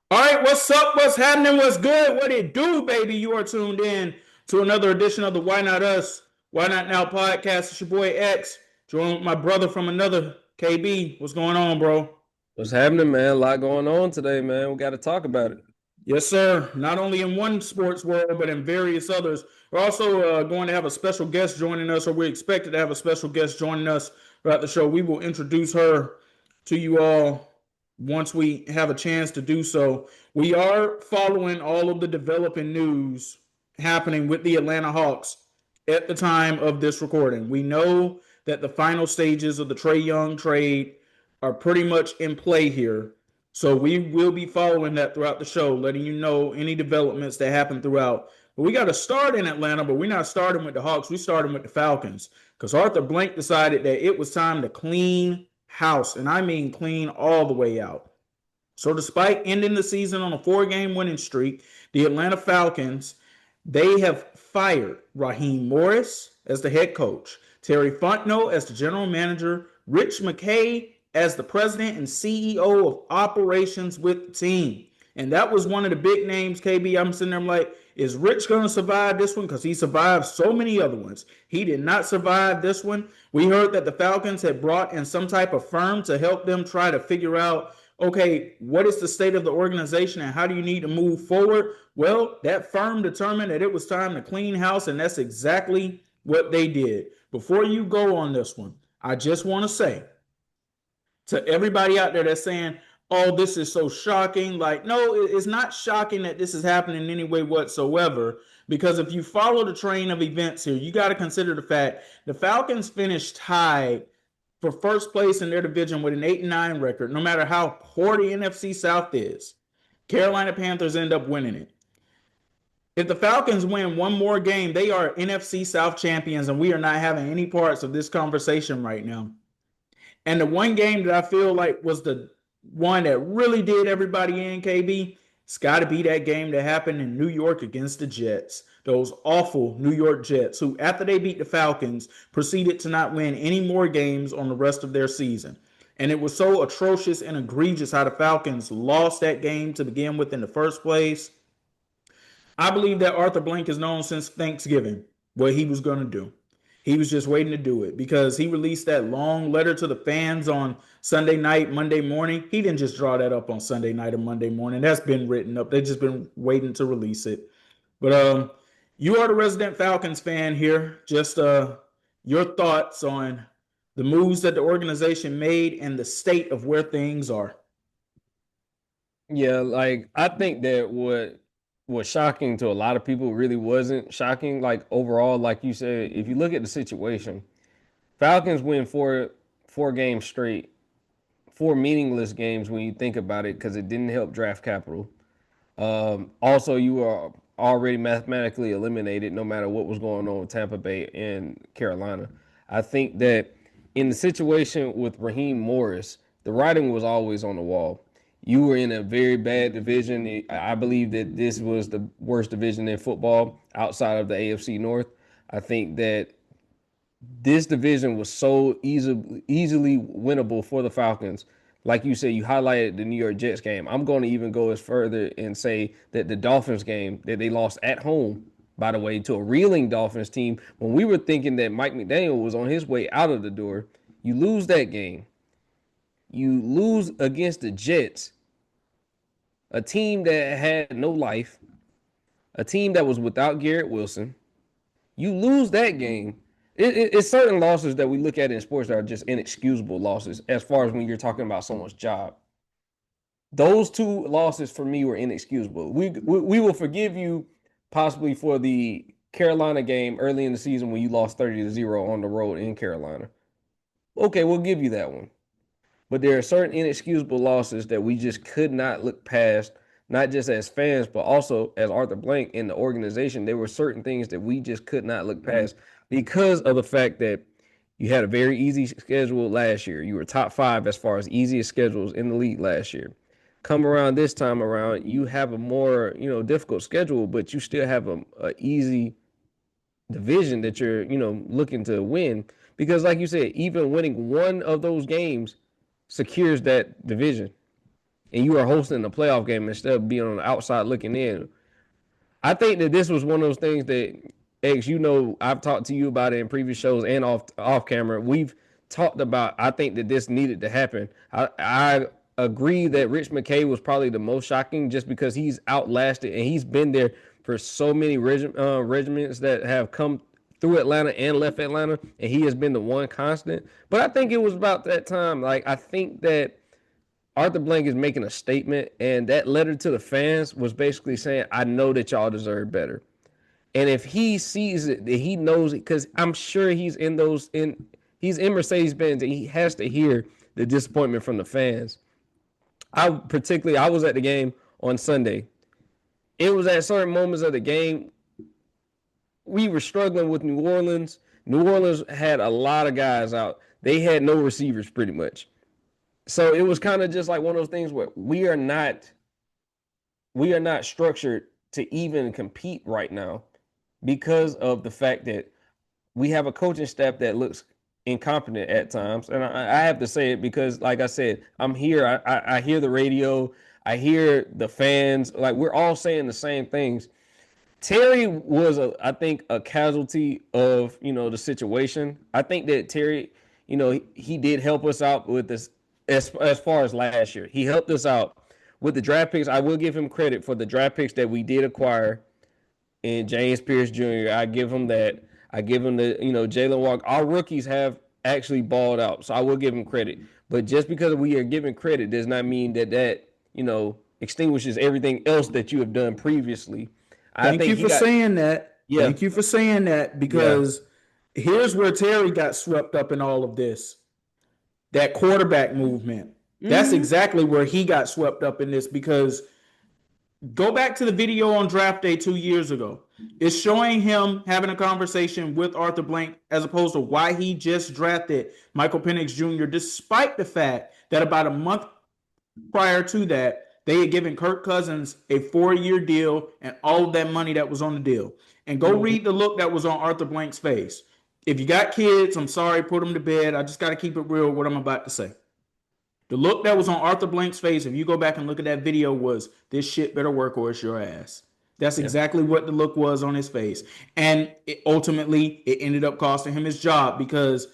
All right, what's up? What's happening? What's good? What it do, baby? You are tuned in to another edition of the Why Not Us, Why Not Now podcast. It's your boy X, joined with my brother from another KB. What's going on, bro? What's happening, man? A lot going on today, man. We got to talk about it. Yes, sir. Not only in one sports world, but in various others. We're also going to have a special guest joining us, or we're expected to have a special guest joining us throughout the show. We will introduce her to you all once we have a chance to do so. We are following all of the developing news happening with the Atlanta Hawks at the time of this recording. We know that the final stages of the Trae Young trade are pretty much in play here. So we will be following that throughout the show, letting you know any developments that happen throughout. But we got to start in Atlanta, but we're not starting with the Hawks. We're starting with the Falcons because Arthur Blank decided that it was time to clean house, and I mean clean all the way out. So despite ending the season on a four-game winning streak, the Atlanta Falcons, they have fired Raheem Morris as the head coach, Terry Fontenot as the general manager, Rich McKay as the president and CEO of operations with the team. And that was one of the big names, KB. I'm sitting there, I'm like, is Rich going to survive this one? Because he survived so many other ones. He did not survive this one. We heard that the Falcons had brought in some type of firm to help them try to figure out, okay, what is the state of the organization and how do you need to move forward? Well, that firm determined that it was time to clean house, and that's exactly what they did. Before you go on this one, I just want to say to everybody out there that's saying, oh, this is so shocking. Like, no, it's not shocking that this is happening in any way whatsoever. Because if you follow the train of events here, you got to consider the fact the Falcons finished tied for first place in their division with an 8-9 record, no matter how poor the NFC South is. Carolina Panthers end up winning it. If the Falcons win one more game, they are NFC South champions, and we are not having any parts of this conversation right now. And the one game that I feel like was the one that really did everybody in, KB, it's got to be that game that happened in New York against the Jets. Those awful New York Jets, who, after they beat the Falcons, proceeded to not win any more games on the rest of their season. And it was so atrocious and egregious how the Falcons lost that game to begin with in the first place. I believe that Arthur Blank has known since Thanksgiving what he was going to do. He was just waiting to do it because he released that long letter to the fans on Sunday night, Monday morning. He didn't just draw that up on Sunday night or Monday morning. That's been written up. They've just been waiting to release it. But you are the resident Falcons fan here. Just your thoughts on the moves that the organization made and the state of where things are. Yeah, like I think that what was shocking to a lot of people really wasn't shocking. Like overall, like you said, if you look at the situation, Falcons win four games straight, four meaningless games when you think about it, because it didn't help draft capital. Also, you are already mathematically eliminated no matter what was going on with Tampa Bay and Carolina. I think that in the situation with Raheem Morris, the writing was always on the wall. You were in a very bad division. I believe that this was the worst division in football outside of the AFC North. I think that this division was so easily winnable for the Falcons. Like you said, you highlighted the New York Jets game. I'm going to even go as further and say that the Dolphins game that they lost at home, by the way, to a reeling Dolphins team, when we were thinking that Mike McDaniel was on his way out of the door, you lose that game. You lose against the Jets, a team that had no life, a team that was without Garrett Wilson. You lose that game. It's certain losses that we look at in sports that are just inexcusable losses as far as when you're talking about someone's job. Those two losses for me were inexcusable. We will forgive you possibly for the Carolina game early in the season when you lost 30-0 on the road in Carolina. Okay, we'll give you that one. But there are certain inexcusable losses that we just could not look past, not just as fans, but also as Arthur Blank in the organization. There were certain things that we just could not look past because of the fact that you had a very easy schedule last year. You were top five as far as easiest schedules in the league last year. Come around this time around, you have a more difficult schedule, but you still have a easy division that you're looking to win because, like you said, even winning one of those games secures that division. and you are hosting a playoff game instead of being on the outside looking in. I think that this was one of those things that X, I've talked to you about it in previous shows and off camera. We've talked about. I think that this needed to happen. I agree that Rich McKay was probably the most shocking, just because he's outlasted and he's been there for so many regiments that have come through Atlanta and left Atlanta, and he has been the one constant. But I think it was about that time. Like, I think that Arthur Blank is making a statement, and that letter to the fans was basically saying, I know that y'all deserve better. And if he sees it, that he knows it, because I'm sure he's in Mercedes Benz, and he has to hear the disappointment from the fans. I was at the game on Sunday. It was at certain moments of the game we were struggling with New Orleans. New Orleans had a lot of guys out. They had no receivers pretty much. So it was kind of just like one of those things where we are not structured to even compete right now because of the fact that we have a coaching staff that looks incompetent at times. And I have to say it because, like I said, I'm here. I hear the radio. I hear the fans. Like, we're all saying the same things. Terry was, I think, a casualty of, the situation. I think that Terry, he did help us out with this as far as last year. He helped us out with the draft picks. I will give him credit for the draft picks that we did acquire in James Pierce Jr. I give him that. I give him the, Jalen Walker. Our rookies have actually balled out, so I will give him credit. But just because we are giving credit does not mean that extinguishes everything else that you have done previously. Thank you for saying that. Yeah. Thank you for saying that, because here's where Terry got swept up in all of this. That quarterback movement. Mm-hmm. That's exactly where he got swept up in this, because go back to the video on draft day 2 years ago. It's showing him having a conversation with Arthur Blank as opposed to why he just drafted Michael Penix Jr., despite the fact that about a month prior to that, they had given Kirk Cousins a 4-year deal and all of that money that was on the deal. And go read the look that was on Arthur Blank's face. If you got kids, I'm sorry, put them to bed. I just got to keep it real what I'm about to say. The look that was on Arthur Blank's face, if you go back and look at that video, was, this shit better work or it's your ass. That's exactly what the look was on his face. And ultimately, it ended up costing him his job, because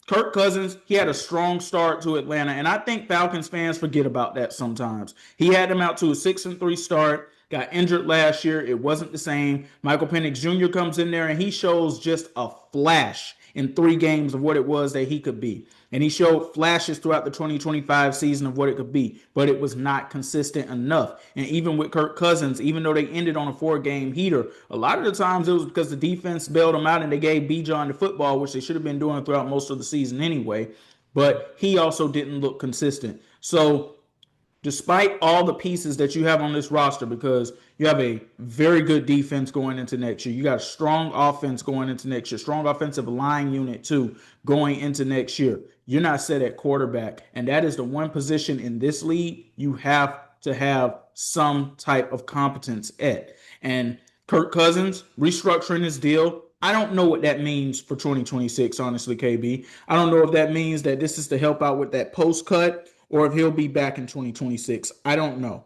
Kirk Cousins, he had a strong start to Atlanta, and I think Falcons fans forget about that sometimes. He had them out to a 6-3 start, got injured last year. It wasn't the same. Michael Penix Jr. comes in there, and he shows just a flash in 3 games of what it was that he could be. And he showed flashes throughout the 2025 season of what it could be, but it was not consistent enough. And even with Kirk Cousins, even though they ended on a 4-game heater, a lot of the times it was because the defense bailed them out and they gave Bijan the football, which they should have been doing throughout most of the season anyway. But he also didn't look consistent. So despite all the pieces that you have on this roster, because you have a very good defense going into next year, you got a strong offense going into next year, strong offensive line unit too going into next year, you're not set at quarterback. And that is the one position in this league you have to have some type of competence at. And Kirk Cousins restructuring his deal, I don't know what that means for 2026, honestly, KB. I don't know if that means that this is to help out with that post cut, or if he'll be back in 2026. I don't know.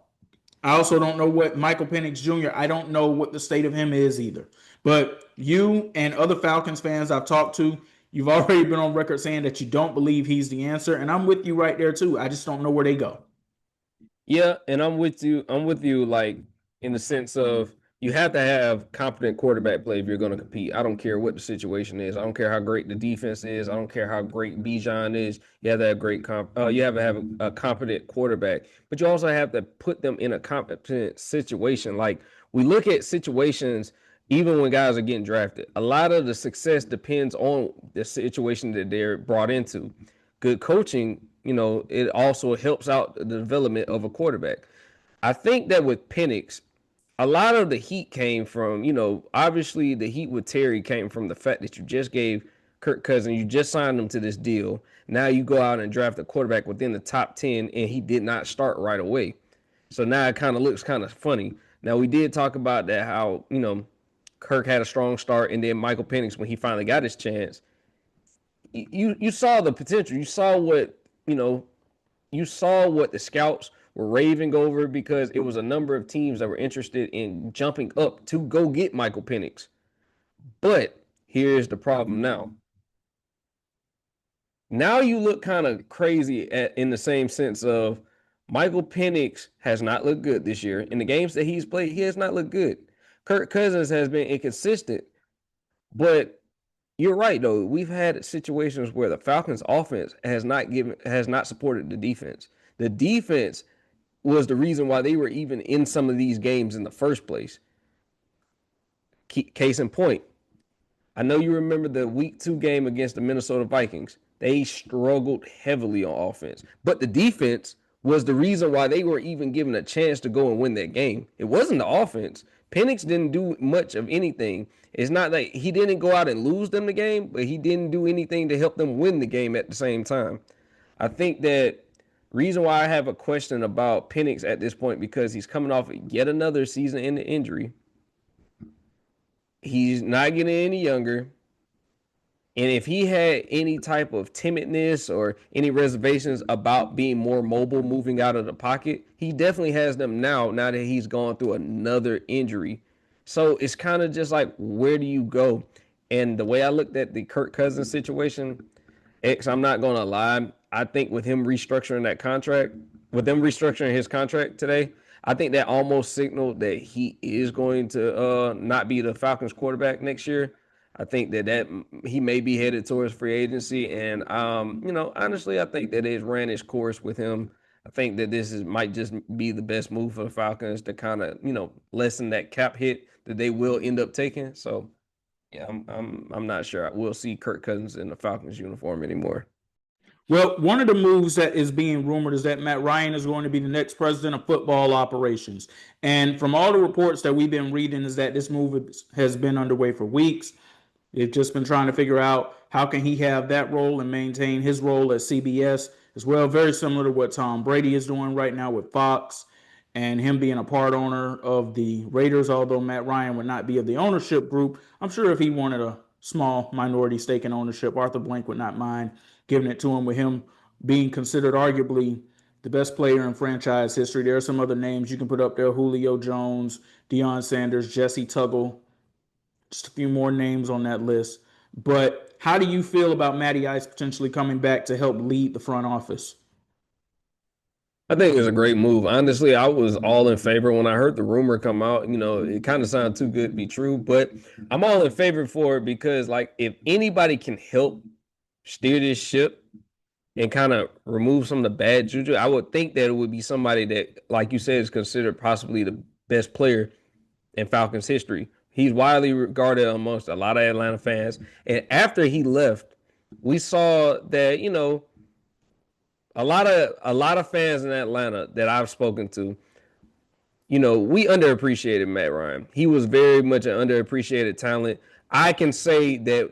I also don't know what Michael Penix Jr., I don't know what the state of him is either. But you and other Falcons fans I've talked to, you've already been on record saying that you don't believe he's the answer. And I'm with you right there too. I just don't know where they go. Yeah, and I'm with you. Like, in the sense of, you have to have competent quarterback play if you're going to compete. I don't care what the situation is. I don't care how great the defense is. I don't care how great Bijan is. You have to have you have to have a competent quarterback, but you also have to put them in a competent situation. Like, we look at situations, even when guys are getting drafted, a lot of the success depends on the situation that they're brought into. Good coaching, it also helps out the development of a quarterback. I think that with Penix, a lot of the heat came from, obviously the heat with Terry came from the fact that you just gave Kirk Cousins, you just signed him to this deal. Now you go out and draft a quarterback within the top 10, and he did not start right away. So now it kind of looks kind of funny. Now, we did talk about that, how, Kirk had a strong start, and then Michael Penix, when he finally got his chance, you saw the potential. You saw what the scouts were raving over because it was a number of teams that were interested in jumping up to go get Michael Penix. But here's the problem now. Now you look kind of crazy in the same sense of Michael Penix has not looked good this year. In the games that he's played, he has not looked good. Kirk Cousins has been inconsistent, but you're right though. We've had situations where the Falcons offense has not supported the defense. The defense was the reason why they were even in some of these games in the first place. Case in point, I know you remember the week 2 game against the Minnesota Vikings. They struggled heavily on offense, but the defense was the reason why they were even given a chance to go and win that game. It wasn't the offense. Penix didn't do much of anything. It's not like he didn't go out and lose them the game, but he didn't do anything to help them win the game at the same time. I think that reason why I have a question about Penix at this point because he's coming off yet another season-ending injury. He's not getting any younger. And if he had any type of timidness or any reservations about being more mobile, moving out of the pocket, he definitely has them now that he's gone through another injury. So it's kind of just like, where do you go? And the way I looked at the Kirk Cousins situation, I'm not going to lie. I think with him restructuring that contract, with them restructuring his contract today, I think that almost signaled that he is going to not be the Falcons quarterback next year. I think that he may be headed towards free agency, and honestly, I think that it's ran its course with him. I think that might just be the best move for the Falcons to kind of lessen that cap hit that they will end up taking. So, yeah, I'm not sure we'll see Kirk Cousins in the Falcons uniform anymore. Well, one of the moves that is being rumored is that Matt Ryan is going to be the next president of football operations. And from all the reports that we've been reading is that this move has been underway for weeks. They've just been trying to figure out how can he have that role and maintain his role at CBS as well. Very similar to what Tom Brady is doing right now with Fox and him being a part owner of the Raiders, although Matt Ryan would not be of the ownership group. I'm sure if he wanted a small minority stake in ownership, Arthur Blank would not mind giving it to him, with him being considered arguably the best player in franchise history. There are some other names you can put up there: Julio Jones, Deion Sanders, Jesse Tuggle, just a few more names on that list. But how do you feel about Matty Ice potentially coming back to help lead the front office? I think it's a great move. Honestly, I was all in favor when I heard the rumor come out. It kind of sounded too good to be true, but I'm all in favor for it because, like, if anybody can help steer this ship and kind of remove some of the bad juju, I would think that it would be somebody that, like you said, is considered possibly the best player in Falcons history. He's widely regarded amongst a lot of Atlanta fans. And after he left, we saw that, a lot of fans in Atlanta that I've spoken to, we underappreciated Matt Ryan. He was very much an underappreciated talent. I can say that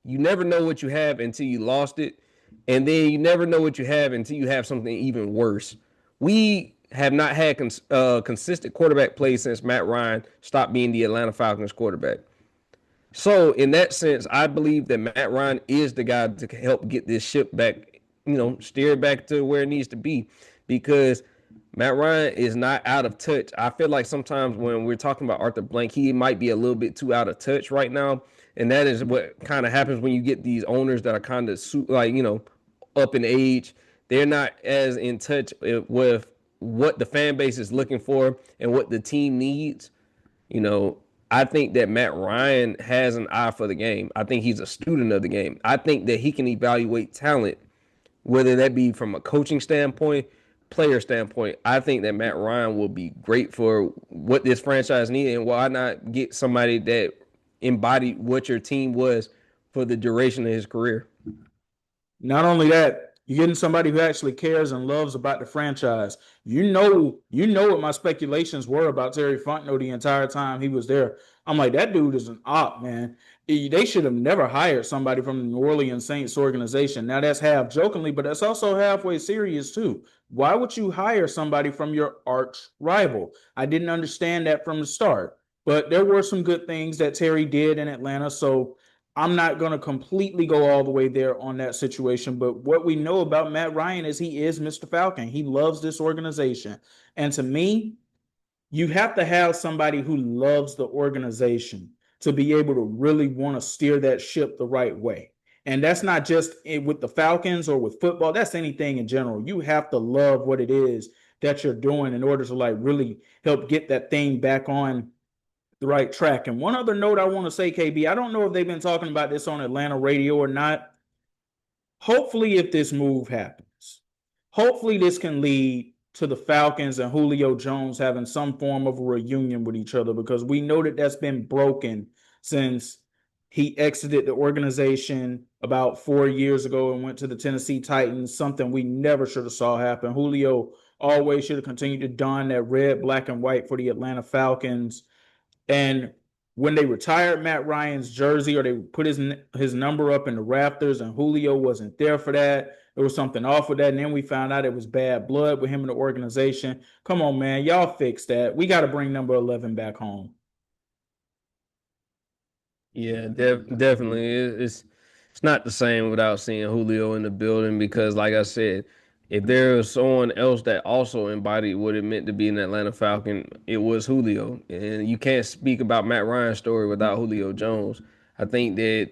you never know what you have until you lost it. And then you never know what you have until you have something even worse. We have not had consistent quarterback play since Matt Ryan stopped being the Atlanta Falcons quarterback. So in that sense, I believe that Matt Ryan is the guy to help get this ship back, steer back to where it needs to be, because Matt Ryan is not out of touch. I feel like sometimes when we're talking about Arthur Blank, he might be a little bit too out of touch right now. And that is what kind of happens when you get these owners that are kind of up in age. They're not as in touch with what the fan base is looking for and what the team needs. I think that Matt Ryan has an eye for the game. I think he's a student of the game. I think that he can evaluate talent, whether that be from a coaching standpoint, player standpoint. I think that Matt Ryan will be great for what this franchise needs, and why not get somebody that embodied what your team was for the duration of his career. Not only that, you're getting somebody who actually cares and loves about the franchise. You know what my speculations were about Terry Fontenot the entire time he was there. I'm like, that dude is an op, man. They should have never hired somebody from the New Orleans Saints organization. Now, that's half jokingly, but that's also halfway serious too. Why would you hire somebody from your arch rival? I didn't understand that from the start. But there were some good things that Terry did in Atlanta. So I'm not going to completely go all the way there on that situation, but what we know about Matt Ryan is he is Mr. Falcon. He loves this organization. And to me, you have to have somebody who loves the organization to be able to really want to steer that ship the right way. And that's not just with the Falcons or with football, that's anything in general. You have to love what it is that you're doing in order to like really help get that thing back on the right track. And one other note I want to say, KB, I don't know if they've been talking about this on Atlanta radio or not. Hopefully, if this move happens, hopefully this can lead to the Falcons and Julio Jones having some form of a reunion with each other, because we know that that's been broken since he exited the organization about 4 years ago and went to the Tennessee Titans, something we never should have saw happen. Julio always should have continued to don that red, black, and white for the Atlanta Falcons. And when they retired Matt Ryan's jersey, or they put his number up in the rafters, and Julio wasn't there for that, there was something off with that. And then we found out it was bad blood with him in the organization. Come on, man, y'all fix that. We got to bring number 11 back home. Yeah, definitely. It's not the same without seeing Julio in the building because, like I said, if there was someone else that also embodied what it meant to be an Atlanta Falcon, it was Julio. And you can't speak about Matt Ryan's story without Julio Jones. I think that,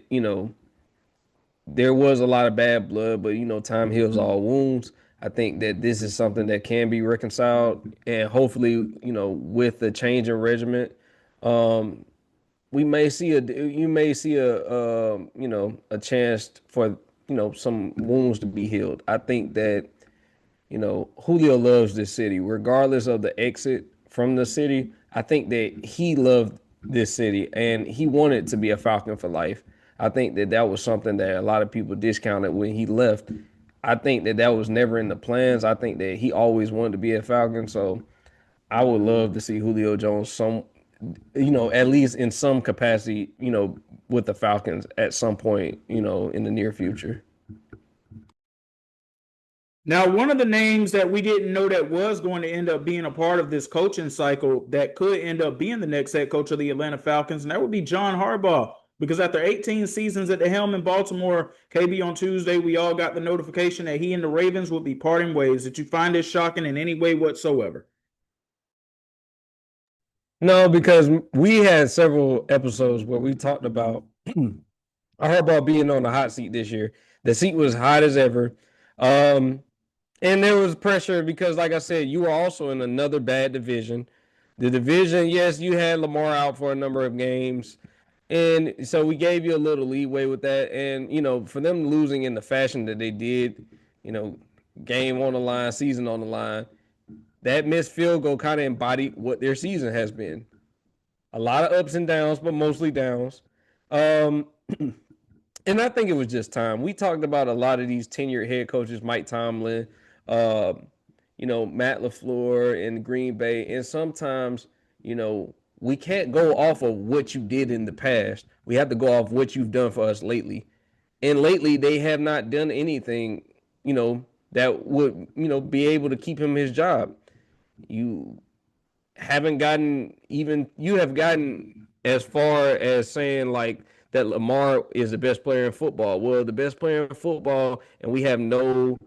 there was a lot of bad blood, but, time heals all wounds. I think that this is something that can be reconciled. And hopefully, with the change in regiment, um, we may see a chance for some wounds to be healed. I think that Julio loves this city regardless of the exit from the city. I think that he loved this city and he wanted to be a Falcon for life. I think that that was something that a lot of people discounted when he left. I think that that was never in the plans. I think that he always wanted to be a Falcon. So I would love to see Julio Jones at least in some capacity, with the Falcons at some point, in the near future. Now, one of the names that we didn't know that was going to end up being a part of this coaching cycle that could end up being the next head coach of the Atlanta Falcons, and that would be John Harbaugh. Because after 18 seasons at the helm in Baltimore, KB, on Tuesday, we all got the notification that he and the Ravens would be parting ways. Did you find this shocking in any way whatsoever? No, because we had several episodes where we talked about Harbaugh being on the hot seat this year. The seat was hot as ever. Um, and there was pressure because, like I said, you were also in another bad division. The division, yes, you had Lamar out for a number of games. And so we gave you a little leeway with that. And, for them losing in the fashion that they did, you know, game on the line, season on the line, that missed field goal kind of embodied what their season has been. A lot of ups and downs, but mostly downs. Um, and I think it was just time. We talked about a lot of these tenured head coaches, Mike Tomlin, uh, Matt LaFleur in Green Bay. And sometimes, we can't go off of what you did in the past. We have to go off what you've done for us lately. And lately, they have not done anything, that would, be able to keep him his job. You you have gotten as far as saying like that Lamar is the best player in football. Well, the best player in football, and we have no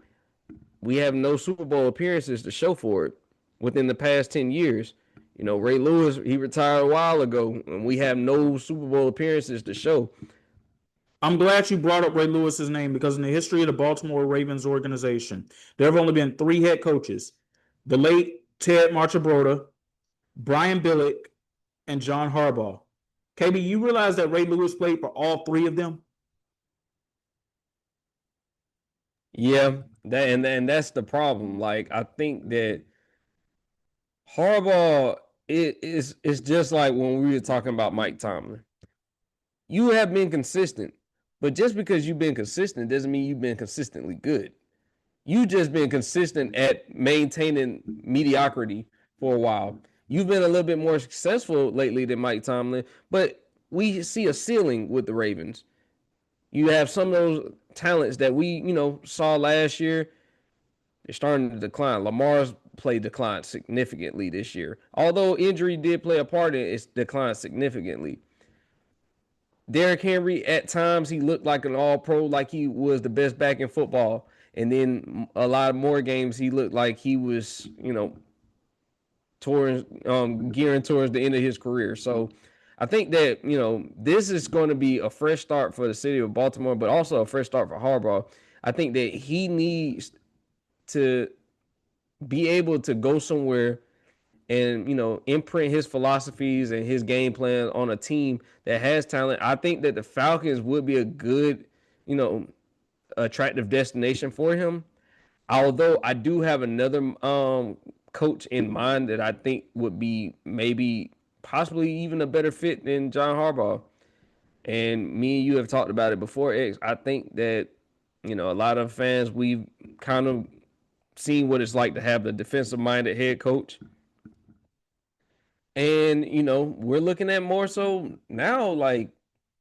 Super Bowl appearances to show for it within the past 10 years. Ray Lewis, he retired a while ago, and we have no Super Bowl appearances to show. I'm glad you brought up Ray Lewis's name, because in the history of the Baltimore Ravens organization, there have only been three head coaches: the late Ted Marchibroda, Brian Billick, and John Harbaugh. KB, you realize that Ray Lewis played for all three of them? Yeah, and that's the problem. Like I think that Harbaugh it's just like when we were talking about Mike Tomlin. You have been consistent, but just because you've been consistent doesn't mean you've been consistently good. You just been consistent at maintaining mediocrity for a while. You've been a little bit more successful lately than Mike Tomlin, but we see a ceiling with the Ravens. You have some of those talents that we, saw last year. They're starting to decline. Lamar's play declined significantly this year. Although injury did play a part in it, it's declined significantly. Derrick Henry, at times, he looked like an all-pro, like he was the best back in football. And then a lot more games, he looked like he was, towards gearing towards the end of his career. So I think that this is going to be a fresh start for the city of Baltimore, but also a fresh start for Harbaugh. I think that he needs to be able to go somewhere and imprint his philosophies and his game plan on a team that has talent. I think that the Falcons would be a good, you know, attractive destination for him. Although I do have another coach in mind that I think would be maybe possibly even a better fit than John Harbaugh. And me and you have talked about it before, X. I think that a lot of fans, we've kind of seen what it's like to have the defensive minded head coach. And we're looking at more so now, like,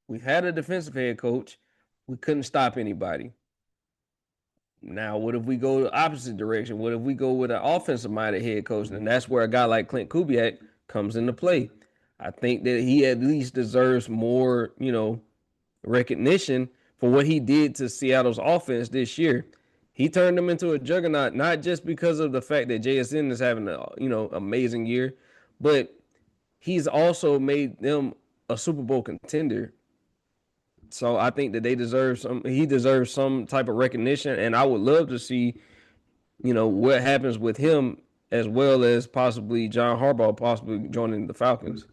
we've had a defensive head coach, we couldn't stop anybody. Now, what if we go the opposite direction? What if we go with an offensive minded head coach? And that's where a guy like Clint Kubiak comes into play. I think that he at least deserves more, recognition for what he did to Seattle's offense this year. He turned them into a juggernaut, not just because of the fact that JSN is having a, amazing year, but he's also made them a Super Bowl contender. So I think that he deserves some type of recognition, and I would love to see, what happens with him as well as possibly John Harbaugh possibly joining the Falcons.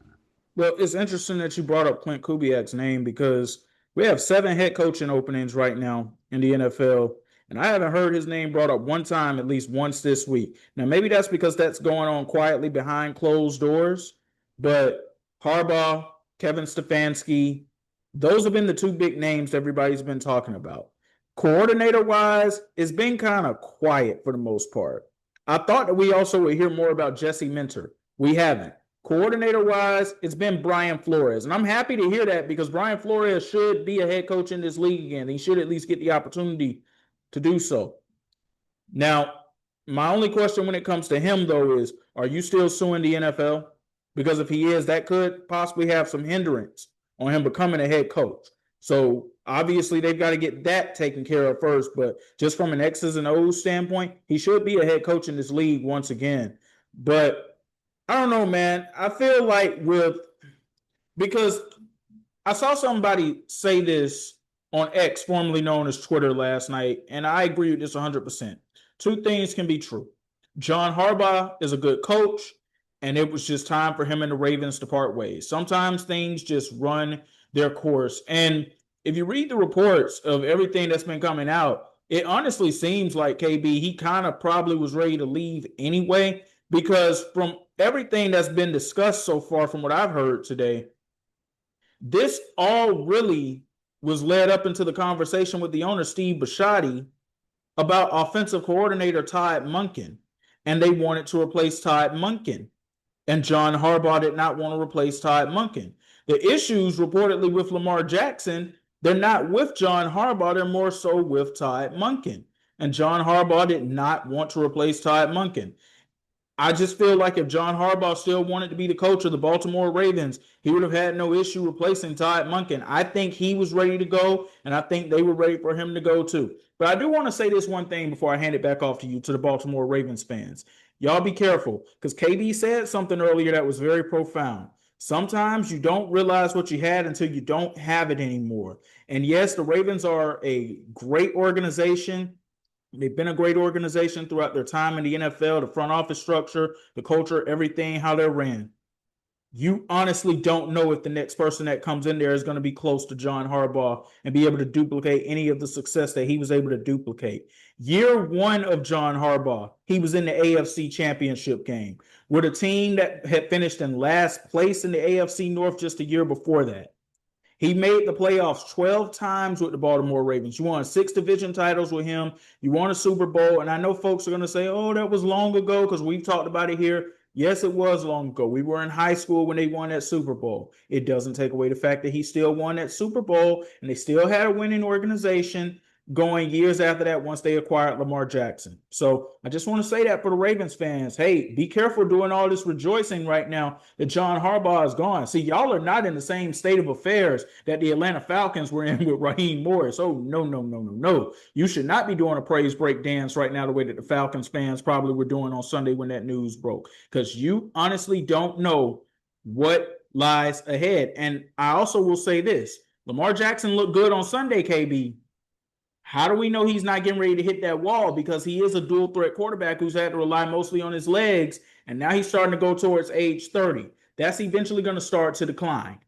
Well, it's interesting that you brought up Clint Kubiak's name because we have 7 head coaching openings right now in the NFL, and I haven't heard his name brought up one time, at least once this week. Now, maybe that's because that's going on quietly behind closed doors, but Harbaugh, Kevin Stefanski, those have been the 2 big names everybody's been talking about. Coordinator-wise, it's been kind of quiet for the most part. I thought that we also would hear more about Jesse Minter. We haven't. Coordinator-wise, it's been Brian Flores. And I'm happy to hear that because Brian Flores should be a head coach in this league again. He should at least get the opportunity to do so. Now, my only question when it comes to him, though, is are you still suing the NFL? Because if he is, that could possibly have some hindrance on him becoming a head coach. So obviously they've got to get that taken care of first. But just from an X's and O's standpoint, he should be a head coach in this league once again. But I don't know, man. I feel like because I saw somebody say this on X, formerly known as Twitter, last night, and I agree with this 100%. 2 things can be true. John Harbaugh is a good coach, and it was just time for him and the Ravens to part ways. Sometimes things just run their course. And if you read the reports of everything that's been coming out, it honestly seems like KB, he kind of probably was ready to leave anyway, because from everything that's been discussed so far, from what I've heard today, this all really was led up into the conversation with the owner, Steve Bisciotti, about offensive coordinator Todd Monken. And they wanted to replace Todd Monken. And John Harbaugh did not want to replace Todd Monken. The issues reportedly with Lamar Jackson, they're not with John Harbaugh, they're more so with Todd Monken. And John Harbaugh did not want to replace Todd Monken. I just feel like if John Harbaugh still wanted to be the coach of the Baltimore Ravens, he would have had no issue replacing Todd Monken. I think he was ready to go, and I think they were ready for him to go too. But I do want to say this one thing before I hand it back off to you, to the Baltimore Ravens fans. Y'all be careful, because KB said something earlier that was very profound. Sometimes you don't realize what you had until you don't have it anymore. And yes, the Ravens are a great organization. They've been a great organization throughout their time in the NFL, the front office structure, the culture, everything, how they're ran. You honestly don't know if the next person that comes in there is going to be close to John Harbaugh and be able to duplicate any of the success that he was able to duplicate. Year 1 of John Harbaugh, he was in the AFC Championship game with a team that had finished in last place in the AFC North just a year before that. He made the playoffs 12 times with the Baltimore Ravens. You won 6 division titles with him. You won a Super Bowl. And I know folks are going to say, oh, that was long ago, because we've talked about it here. Yes, it was long ago. We were in high school when they won that Super Bowl. It doesn't take away the fact that he still won that Super Bowl, and they still had a winning organization. going years after that once they acquired Lamar Jackson. So I just want to say that for the Ravens fans, hey, be careful doing all this rejoicing right now that John Harbaugh is gone. See, y'all are not in the same state of affairs that the Atlanta Falcons were in with Raheem Morris. Oh, no, no, no, no, no. You should not be doing a praise break dance right now the way that the Falcons fans probably were doing on Sunday when that news broke, because you honestly don't know what lies ahead. And I also will say this: Lamar Jackson looked good on Sunday, KB. How do we know he's not getting ready to hit that wall? Because he is a dual threat quarterback who's had to rely mostly on his legs, and now he's starting to go towards age 30. That's eventually going to start to decline.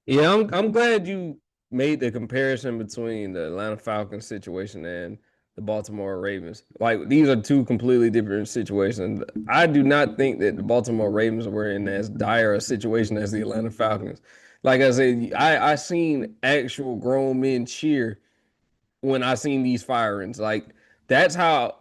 Yeah, I'm glad you made the comparison between the Atlanta Falcons situation and the Baltimore Ravens. Like these are two completely different situations. I do not think that the Baltimore Ravens were in as dire a situation as the Atlanta Falcons. Like I said, I seen actual grown men cheer when I seen these firings. Like that's how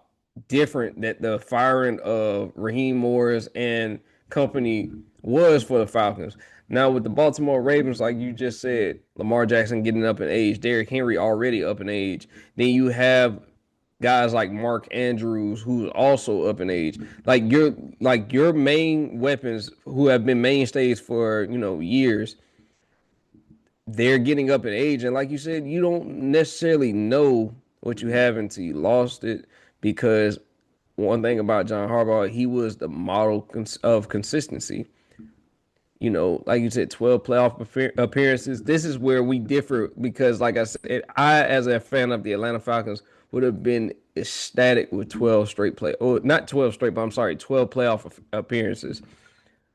different that the firing of Raheem Morris and company was for the Falcons. Now with the Baltimore Ravens, like you just said, Lamar Jackson getting up in age, Derrick Henry already up in age. Then you have guys like Mark Andrews who's also up in age. Like your main weapons who have been mainstays for years, they're getting up in age, and like you said, you don't necessarily know what you have until you lost it. Because one thing about John Harbaugh, he was the model of consistency. Like you said, 12 playoff appearances. This is where we differ because, like I said, I, as a fan of the Atlanta Falcons, would have been ecstatic with 12 straight or not 12 straight, but I'm sorry, 12 playoff appearances,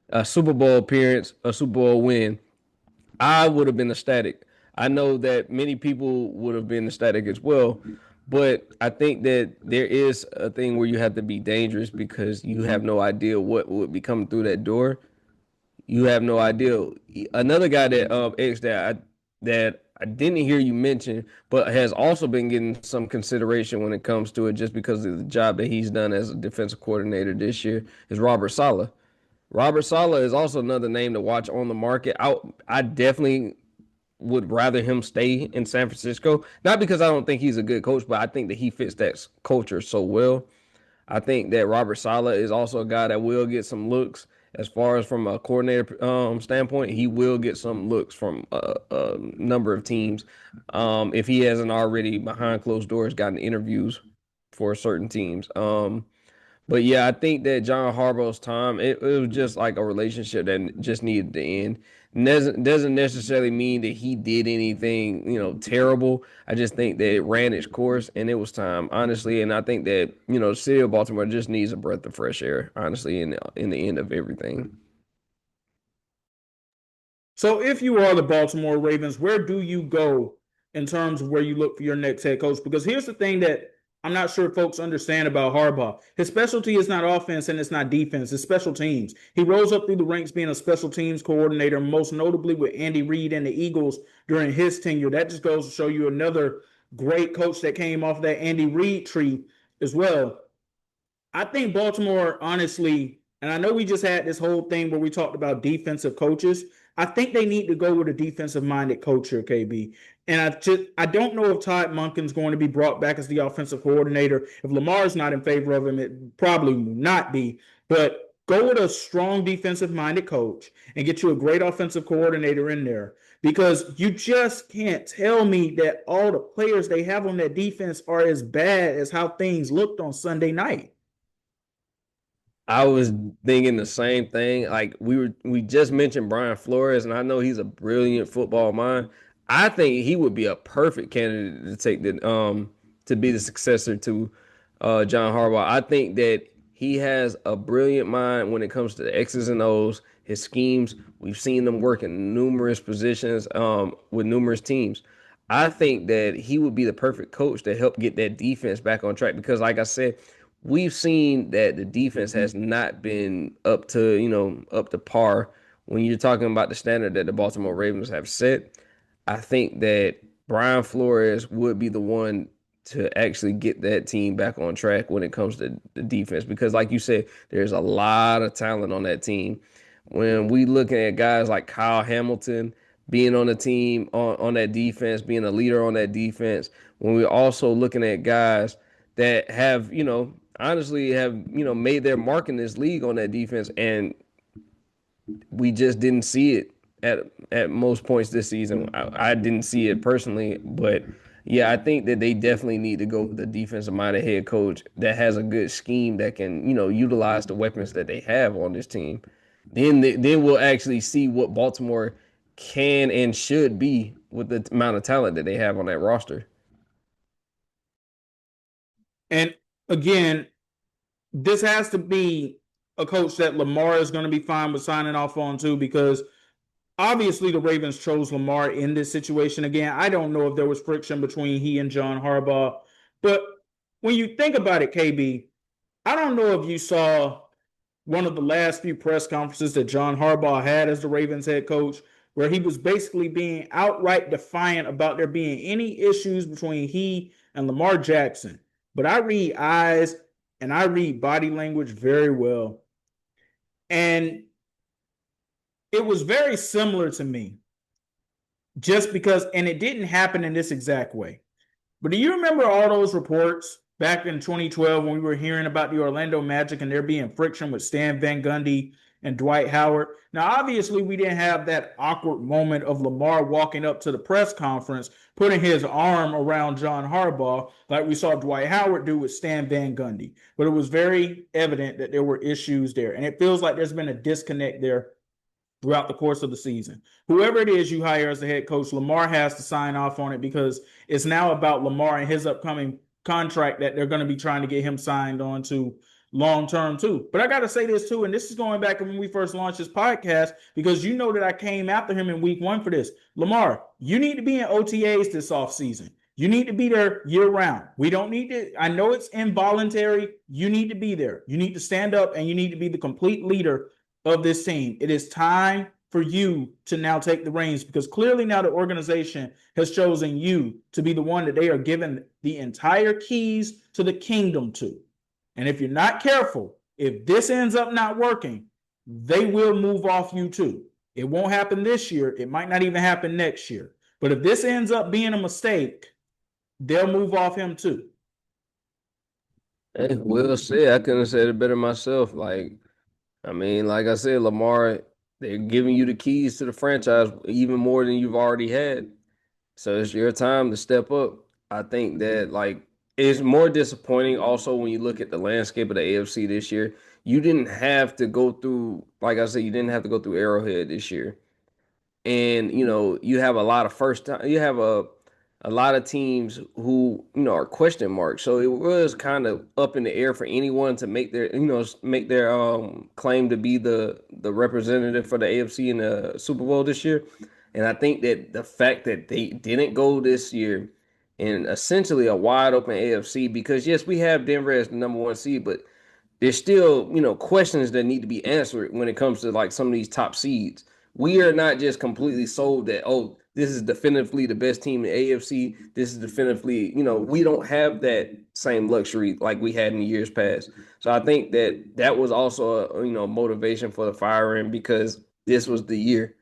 a Super Bowl appearance, a Super Bowl win. I would have been ecstatic. I know that many people would have been ecstatic as well, but I think that there is a thing where you have to be dangerous because you have no idea what would be coming through that door. You have no idea. Another guy that X that I didn't hear you mention, but has also been getting some consideration when it comes to it, just because of the job that he's done as a defensive coordinator this year, is Robert Saleh. Robert Saleh is also another name to watch on the market. I definitely would rather him stay in San Francisco. Not because I don't think he's a good coach, but I think that he fits that culture so well. I think that Robert Saleh is also a guy that will get some looks as far as from a coordinator standpoint. He will get some looks from a number of teams if he hasn't already behind closed doors gotten interviews for certain teams. But yeah, I think that John Harbaugh's time, it was just like a relationship that just needed to end. Doesn't necessarily mean that he did anything, terrible. I just think that it ran its course and it was time, honestly. And I think that, the city of Baltimore just needs a breath of fresh air, honestly, in the end of everything. So if you are the Baltimore Ravens, where do you go in terms of where you look for your next head coach? Because here's the thing that I'm not sure folks understand about Harbaugh. His specialty is not offense and it's not defense, it's special teams. He rose up through the ranks being a special teams coordinator, most notably with Andy Reid and the Eagles during his tenure. That just goes to show you another great coach that came off that Andy Reid tree as well. I think Baltimore, honestly, and I know we just had this whole thing where we talked about defensive coaches. I think they need to go with a defensive minded culture, KB. And I don't know if Todd Monken's going to be brought back as the offensive coordinator. If Lamar's not in favor of him, it probably will not be. But go with a strong defensive minded coach and get you a great offensive coordinator in there, because you just can't tell me that all the players they have on that defense are as bad as how things looked on Sunday night. I was thinking the same thing. Like we just mentioned Brian Flores, and I know he's a brilliant football mind. I think he would be a perfect candidate to take the to be the successor to John Harbaugh. I think that he has a brilliant mind when it comes to the X's and O's, his schemes. We've seen them work in numerous positions with numerous teams. I think that he would be the perfect coach to help get that defense back on track because, like I said, we've seen that the defense has not been up to par when you're talking about the standard that the Baltimore Ravens have set. I think that Brian Flores would be the one to actually get that team back on track when it comes to the defense because, like you said, there's a lot of talent on that team. When we look at guys like Kyle Hamilton, being on the team on that defense, being a leader on that defense, when we're also looking at guys that have, honestly have, made their mark in this league on that defense, and we just didn't see it at most points this season. I didn't see it personally, but yeah, I think that they definitely need to go with the defensive minded head coach that has a good scheme that can, utilize the weapons that they have on this team. Then we'll actually see what Baltimore can and should be with the amount of talent that they have on that roster. And again, this has to be a coach that Lamar is going to be fine with signing off on too, because obviously the Ravens chose Lamar in this situation. Again, I don't know if there was friction between he and John Harbaugh, but when you think about it, KB, I don't know if you saw one of the last few press conferences that John Harbaugh had as the Ravens head coach, where he was basically being outright defiant about there being any issues between he and Lamar Jackson. But I read eyes and I read body language very well. And it was very similar to me just because, and it didn't happen in this exact way. But do you remember all those reports back in 2012 when we were hearing about the Orlando Magic and there being friction with Stan Van Gundy and Dwight Howard? Now, obviously, we didn't have that awkward moment of Lamar walking up to the press conference, putting his arm around John Harbaugh like we saw Dwight Howard do with Stan Van Gundy. But it was very evident that there were issues there. And it feels like there's been a disconnect there throughout the course of the season. Whoever it is you hire as the head coach, Lamar has to sign off on it because it's now about Lamar and his upcoming contract that they're going to be trying to get him signed on to long term too. But I got to say this too, and this is going back when we first launched this podcast, because you know that I came after him in week 1 for this. Lamar, you need to be in OTAs this offseason. You need to be there year round. We don't need to, I know it's involuntary. You need to be there. You need to stand up and you need to be the complete leader of this team. It is time for you to now take the reins, because clearly now the organization has chosen you to be the one that they are giving the entire keys to the kingdom to. And if you're not careful, if this ends up not working, they will move off you too. It won't happen this year. It might not even happen next year. But if this ends up being a mistake, they'll move off him too. Hey, we'll see. I couldn't have said it better myself. I mean, like I said, Lamar, they're giving you the keys to the franchise even more than you've already had. So it's your time to step up. I think that it's more disappointing also when you look at the landscape of the AFC this year. You didn't have to go through, like I said, you didn't have to go through Arrowhead this year. And you have a lot of first time, you have a lot of teams who are question marks, so it was kind of up in the air for anyone to make their claim to be the representative for the AFC in the Super Bowl this year. And I think that the fact that they didn't go this year in essentially a wide open AFC, because yes, we have Denver as the number 1 seed, but there's still, questions that need to be answered when it comes to some of these top seeds. We are not just completely sold that, oh, this is definitively the best team in the AFC. This is definitively, we don't have that same luxury like we had in years past. So I think that was also a, motivation for the firing, because this was the year.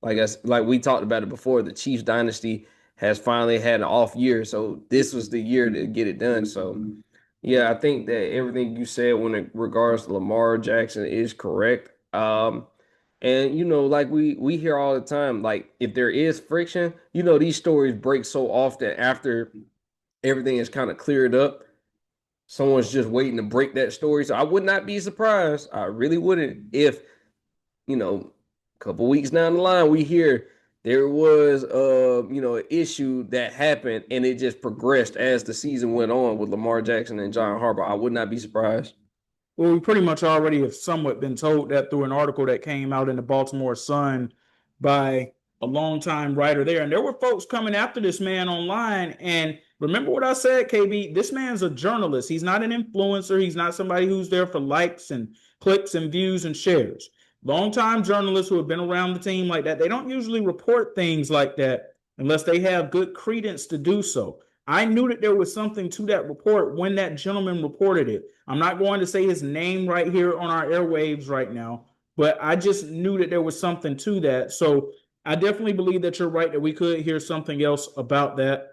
Like we talked about it before, the Chiefs dynasty has finally had an off year. So this was the year to get it done. So yeah, I think that everything you said when it regards to Lamar Jackson is correct. And like we hear all the time, like if there is friction, these stories break so often after everything is kind of cleared up. Someone's just waiting to break that story. So I would not be surprised. I really wouldn't if, a couple weeks down the line we hear there was an issue that happened and it just progressed as the season went on with Lamar Jackson and John Harbaugh. I would not be surprised. Well, we pretty much already have somewhat been told that through an article that came out in the Baltimore Sun by a longtime writer there. And there were folks coming after this man online. And remember what I said, KB? This man's a journalist. He's not an influencer. He's not somebody who's there for likes and clicks and views and shares. Longtime journalists who have been around the team like that, they don't usually report things like that unless they have good credence to do so. I knew that there was something to that report when that gentleman reported it. I'm not going to say his name right here on our airwaves right now, but I just knew that there was something to that. So I definitely believe that you're right that we could hear something else about that.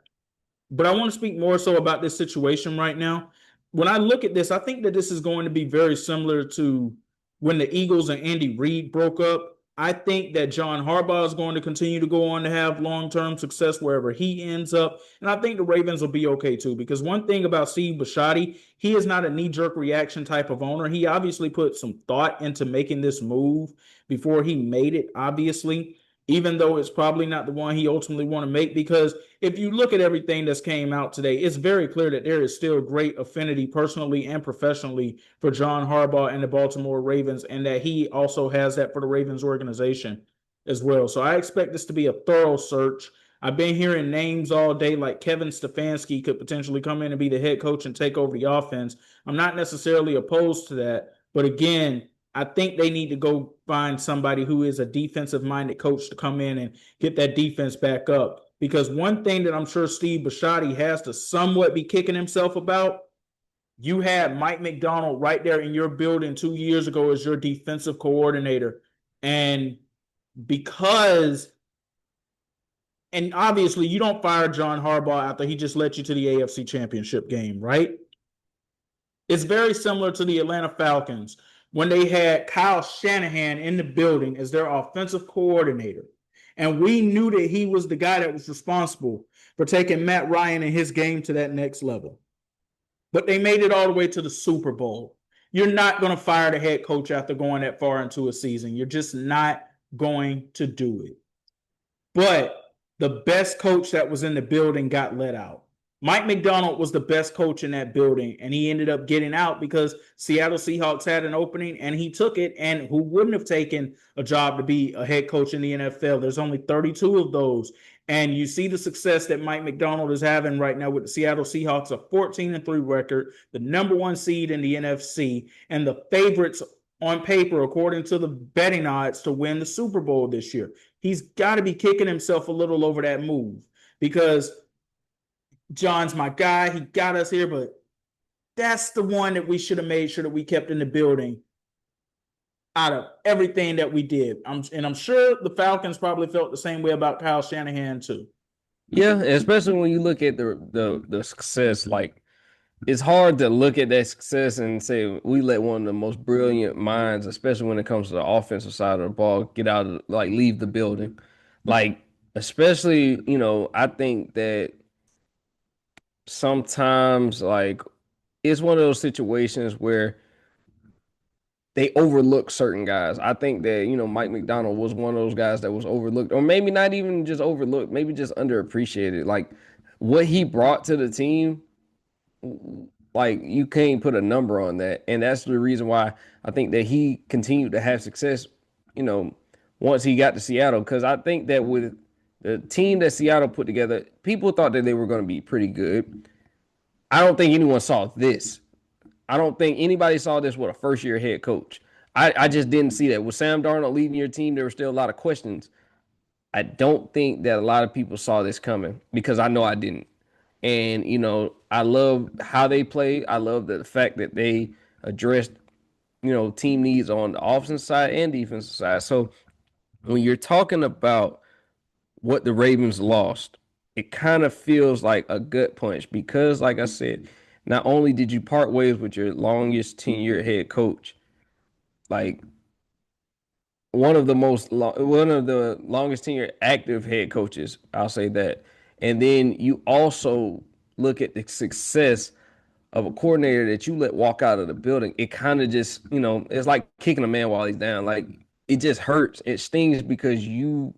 But I want to speak more so about this situation right now. When I look at this, I think that this is going to be very similar to when the Eagles and Andy Reid broke up. I think that John Harbaugh is going to continue to go on to have long-term success wherever he ends up. And I think the Ravens will be okay too. Because one thing about Steve Bisciotti, he is not a knee-jerk reaction type of owner. He obviously put some thought into making this move before he made it, obviously, even though it's probably not the one he ultimately want to make. Because if you look at everything that's came out today, it's very clear that there is still great affinity personally and professionally for John Harbaugh and the Baltimore Ravens, and that he also has that for the Ravens organization as well. So I expect this to be a thorough search. I've been hearing names all day like Kevin Stefanski could potentially come in and be the head coach and take over the offense. I'm not necessarily opposed to that, but again, I think they need to go find somebody who is a defensive minded coach to come in and get that defense back up. Because one thing that I'm sure Steve Bisciotti has to somewhat be kicking himself about, you had Mike McDonald right there in your building 2 years ago as your defensive coordinator. And because, and obviously you don't fire John Harbaugh after he just led you to the AFC Championship game, right? It's very similar to the Atlanta Falcons when they had Kyle Shanahan in the building as their offensive coordinator. And we knew that he was the guy that was responsible for taking Matt Ryan and his game to that next level. But they made it all the way to the Super Bowl. You're not going to fire the head coach after going that far into a season. You're just not going to do it. But the best coach that was in the building got let out. Mike McDonald was the best coach in that building, and he ended up getting out because Seattle Seahawks had an opening, and he took it. And who wouldn't have taken a job to be a head coach in the NFL? There's only 32 of those. And you see the success that Mike McDonald is having right now with the Seattle Seahawks, a 14-3 record, the number one seed in the NFC, and the favorites on paper, according to the betting odds, to win the Super Bowl this year. He's got to be kicking himself a little over that move because John's my guy. He got us here, but that's the one that we should have made sure that we kept in the building out of everything that we did. I'm sure the Falcons probably felt the same way about Kyle Shanahan too. Yeah, especially when you look at the success. Like, it's hard to look at that success and say we let one of the most brilliant minds, especially when it comes to the offensive side of the ball, get out of, like, leave the building. Like, especially, I think that sometimes, like, it's one of those situations where they overlook certain guys. I think that, Mike McDonald was one of those guys that was overlooked, or maybe not even just overlooked, maybe just underappreciated. Like, what he brought to the team, like, you can't put a number on that. And that's the reason why I think that he continued to have success, you know, once he got to Seattle. Because I think that with the team that Seattle put together, people thought that they were going to be pretty good. I don't think anyone saw this. I don't think anybody saw this with a first year head coach. I just didn't see that. With Sam Darnold leading your team, there were still a lot of questions. I don't think that a lot of people saw this coming because I know I didn't. And, I love how they play. I love the fact that they addressed, team needs on the offensive side and defensive side. So when you're talking about what the Ravens lost, it kind of feels like a gut punch because, like I said, not only did you part ways with your longest tenured head coach, like one of the longest tenured active head coaches, I'll say that, and then you also look at the success of a coordinator that you let walk out of the building. It kind of just, it's like kicking a man while he's down. Like, it just hurts. It stings because you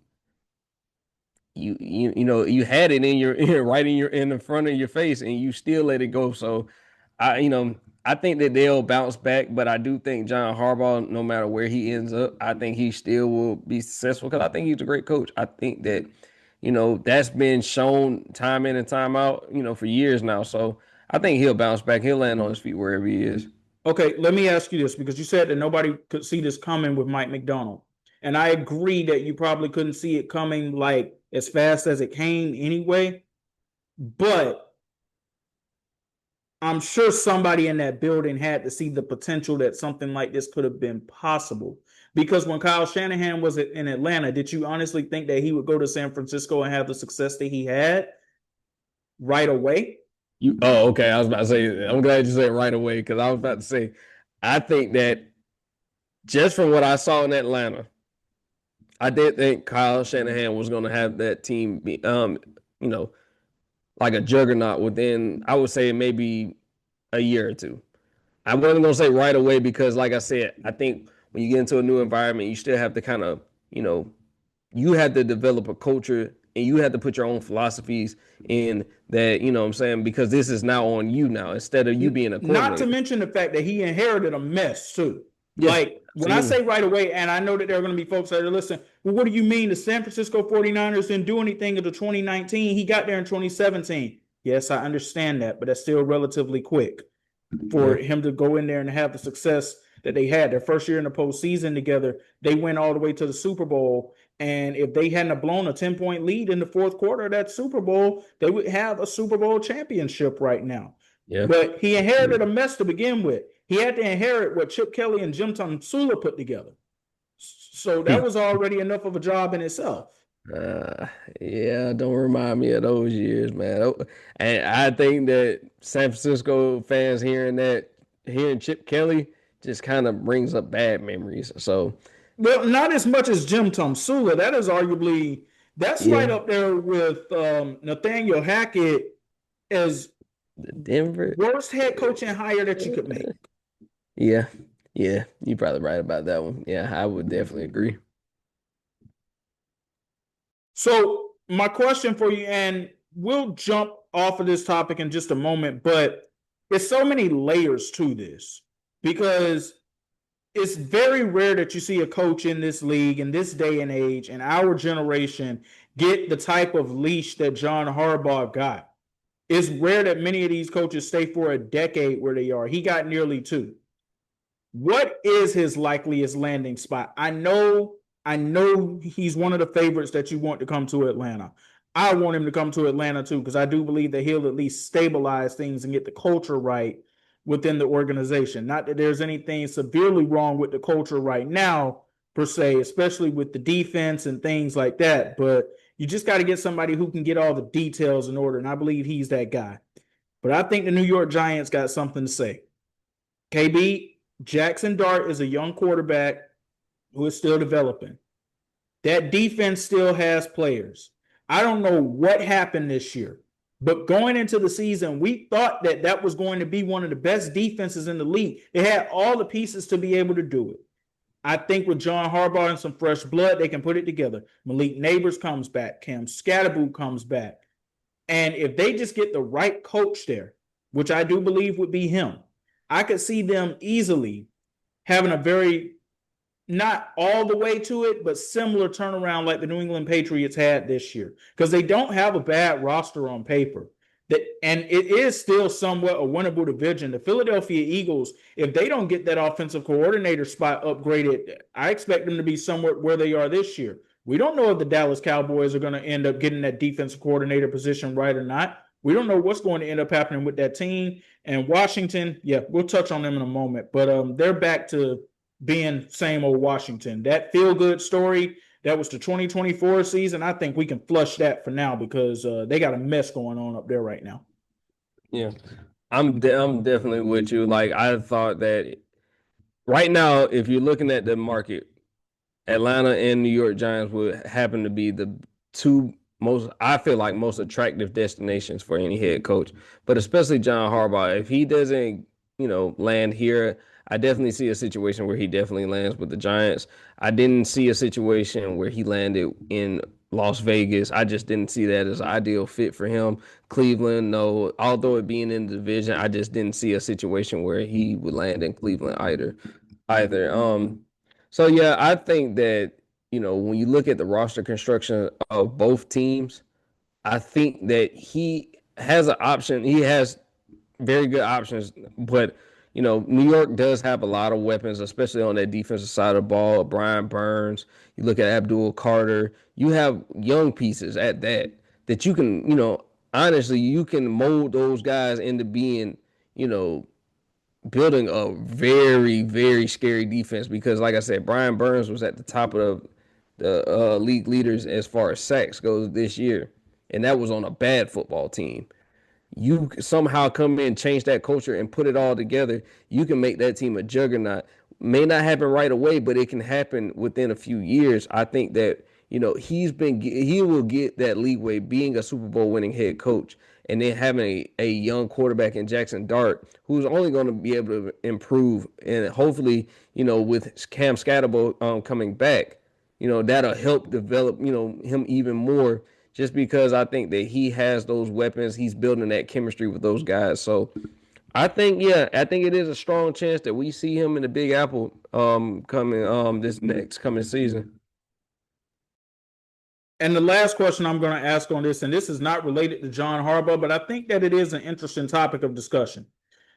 had it in your right in the front of your face and you still let it go. So I think that they'll bounce back, but I do think John Harbaugh, no matter where he ends up, I think he still will be successful because I think he's a great coach. I think that that's been shown time in and time out, for years now. So I think he'll bounce back. He'll land on his feet wherever he is. Okay, let me ask you this because you said that nobody could see this coming with Mike McDonald. And I agree that you probably couldn't see it coming like as fast as it came anyway. But I'm sure somebody in that building had to see the potential that something like this could have been possible. Because when Kyle Shanahan was in Atlanta, did you honestly think that he would go to San Francisco and have the success that he had right away? Okay. I was about to say, I'm glad you said right away because I was about to say, I think that just from what I saw in Atlanta, I did think Kyle Shanahan was going to have that team be, you know, like a juggernaut within, I would say maybe a year or two. I wasn't gonna say right away because, like I said, I think when you get into a new environment, you still have to kind of, you have to develop a culture and you have to put your own philosophies in that. You know what I'm saying? Because this is now on you now instead of you being a Not to coordinator. mention the fact that he inherited a mess too. Yeah, Like when I absolutely. say right away, and I know that there are going to be folks that are listening, well, what do you mean the San Francisco 49ers didn't do anything until 2019? He got there in 2017. Yes, I understand that, but that's still relatively quick for Yeah, him to go in there and have the success that they had. Their first year in the postseason together, they went all the way to the Super Bowl. And if they hadn't blown a 10-point lead in the fourth quarter of that Super Bowl, they would have a Super Bowl championship right now. yeah, But he inherited a absolutely. mess to begin with. He had to inherit what Chip Kelly and Jim Tom Sula put together. So that Hmm. was already enough of a job in itself. Uh, yeah, don't remind me of those years, man. And I think that San Francisco fans hearing Chip Kelly just kind of brings up bad memories. So, Well, not as much as Jim Tom Sula. That is arguably that's right yeah, up there with Nathaniel Hackett as Denver. worst head coaching hire that you could make. Yeah, yeah, you're probably right about that one. Yeah, I would definitely agree. So my question for you, and we'll jump off of this topic in just a moment, but there's so many layers to this because it's very rare that you see a coach in this league in this day and age in our generation get the type of leash that John Harbaugh got. It's rare that many of these coaches stay for a decade where they are. He got nearly two. What is his likeliest landing spot? I know he's one of the favorites that you want to come to Atlanta. I want him to come to Atlanta too, because I do believe that he'll at least stabilize things and get the culture right within the organization. Not that there's anything severely wrong with the culture right now, per se, especially with the defense and things like that. But you just got to get somebody who can get all the details in order. And I believe he's that guy. But I think the New York Giants got something to say. KB, Jackson Dart is a young quarterback who is still developing. That defense still has players. I don't know what happened this year, but going into the season, we thought that that was going to be one of the best defenses in the league. It had all the pieces to be able to do it. I think with John Harbaugh and some fresh blood, they can put it together. Malik Neighbors comes back. Cam Scatterboot comes back. And if they just get the right coach there, which I do believe would be him, I could see them easily having a very not all the way to it, but similar turnaround like the New England Patriots had this year because they don't have a bad roster on paper. That and it is still somewhat a winnable division. The Philadelphia Eagles, if they don't get that offensive coordinator spot upgraded, I expect them to be somewhat where they are this year. We don't know if the Dallas Cowboys are going to end up getting that defensive coordinator position right or not. We don't know what's going to end up happening with that team. And Washington, yeah, we'll touch on them in a moment, but they're back to being same old Washington. That feel good story that was the 2024 season. I think we can flush that for now because they got a mess going on up there right now. Yeah, I'm definitely with you. Like I thought that right now, if you're looking at the market, Atlanta and New York Giants would happen to be the two most, I feel like, most attractive destinations for any head coach, but especially John Harbaugh. If he doesn't, land here, I definitely see a situation where he definitely lands with the Giants. I didn't see a situation where he landed in Las Vegas. I just didn't see that as an ideal fit for him. Cleveland, no. Although it being in the division, I just didn't see a situation where he would land in Cleveland either. So yeah, I think that when you look at the roster construction of both teams, I think that he has an option. He has very good options, but New York does have a lot of weapons, especially on that defensive side of the ball. Brian Burns, you look at Abdul Carter, you have young pieces at that you can, honestly, you can mold those guys into being, you know, building a very, very scary defense because, like I said, Brian Burns was at the top of the league leaders as far as sacks goes this year, and that was on a bad football team. You somehow come in, change that culture, and put it all together. You can make that team a juggernaut. May not happen right away, but it can happen within a few years. I think that he will get that leeway being a Super Bowl winning head coach, and then having a young quarterback in Jackson Dart, who's only going to be able to improve, and hopefully, with Cam Scatterbo coming back, that'll help develop, him even more just because I think that he has those weapons. He's building that chemistry with those guys. So I think it is a strong chance that we see him in the Big Apple coming this next coming season. And the last question I'm going to ask on this, and this is not related to John Harbaugh, but I think that it is an interesting topic of discussion.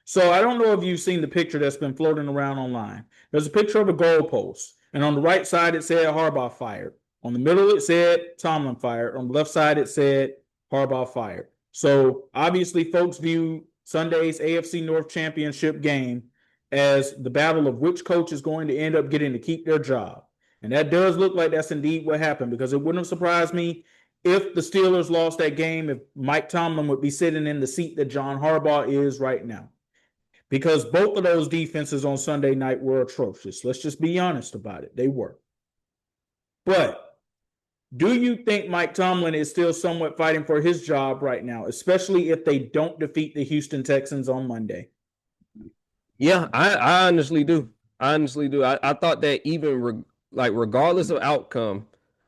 So I don't know if you've seen the picture that's been floating around online. There's a picture of a goalpost, and on the right side it said Harbaugh fired. On the middle it said Tomlin fired. On the left side it said Harbaugh fired. So obviously folks view Sunday's AFC North Championship game as the battle of which coach is going to end up getting to keep their job. And that does look like that's indeed what happened, because it wouldn't have surprised me if the Steelers lost that game, if Mike Tomlin would be sitting in the seat that John Harbaugh is right now. Because both of those defenses on Sunday night were atrocious. Let's just be honest about it. They were. But do you think Mike Tomlin is still somewhat fighting for his job right now, especially if they don't defeat the Houston Texans on Monday? Yeah, I honestly do. I honestly do. I thought that even regardless of outcome,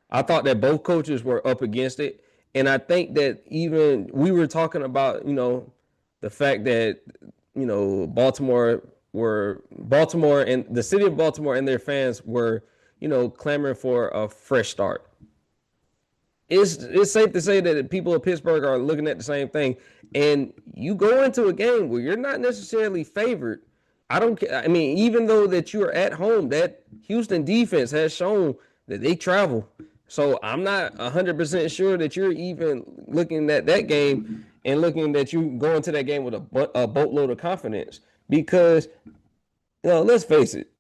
I thought that both coaches were up against it. And I think that even we were talking about, the fact that, Baltimore and the city of Baltimore and their fans were, clamoring for a fresh start. It's safe to say that the people of Pittsburgh are looking at the same thing. And you go into a game where you're not necessarily favored. I mean, even though that you're at home, that Houston defense has shown that they travel. So I'm not 100% sure that you're even looking at that game and looking that you go into that game with a boatload of confidence. Because, let's face it,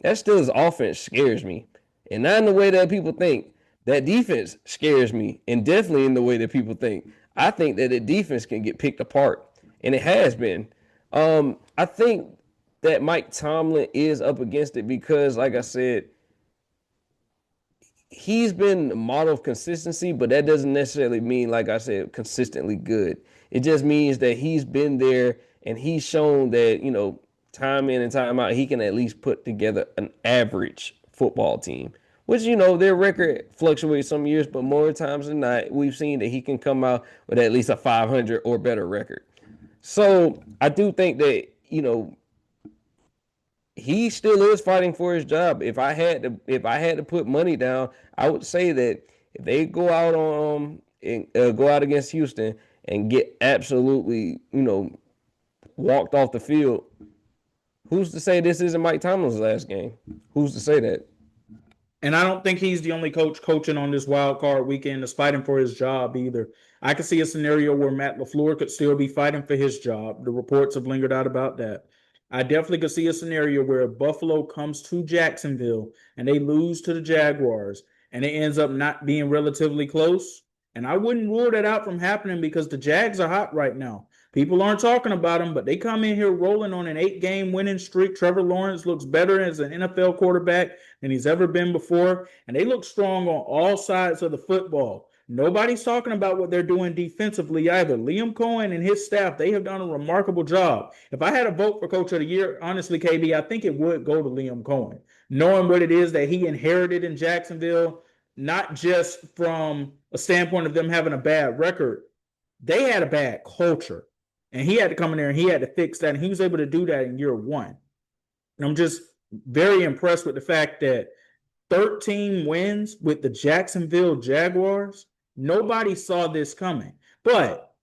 that Steelers offense scares me. And not in the way that people think. That defense scares me. And definitely in the way that people think. I think that the defense can get picked apart. And it has been. I think that Mike Tomlin is up against it because, like I said, he's been a model of consistency, but that doesn't necessarily mean, like I said, consistently good. It just means that he's been there and he's shown that, time in and time out, he can at least put together an average football team, which, their record fluctuates some years, but more times than not, we've seen that he can come out with at least a 500 or better record. So I do think that, he still is fighting for his job. If I had to put money down, I would say that if they go out on and go out against Houston and get absolutely, walked off the field, who's to say this isn't Mike Tomlin's last game? Who's to say that? And I don't think he's the only coach coaching on this wild card weekend that's fighting for his job either. I could see a scenario where Matt LaFleur could still be fighting for his job. The reports have lingered out about that. I definitely could see a scenario where Buffalo comes to Jacksonville and they lose to the Jaguars and it ends up not being relatively close. And I wouldn't rule that out from happening because the Jags are hot right now. People aren't talking about them, but they come in here rolling on an 8-game winning streak. Trevor Lawrence looks better as an NFL quarterback than he's ever been before. And they look strong on all sides of the football. Nobody's talking about what they're doing defensively either. Liam Cohen and his staff, they have done a remarkable job. If I had a vote for Coach of the Year, honestly, KB, I think it would go to Liam Cohen. Knowing what it is that he inherited in Jacksonville, not just from a standpoint of them having a bad record, they had a bad culture. And he had to come in there and he had to fix that. And he was able to do that in year one. And I'm just very impressed with the fact that 13 wins with the Jacksonville Jaguars, nobody saw this coming. But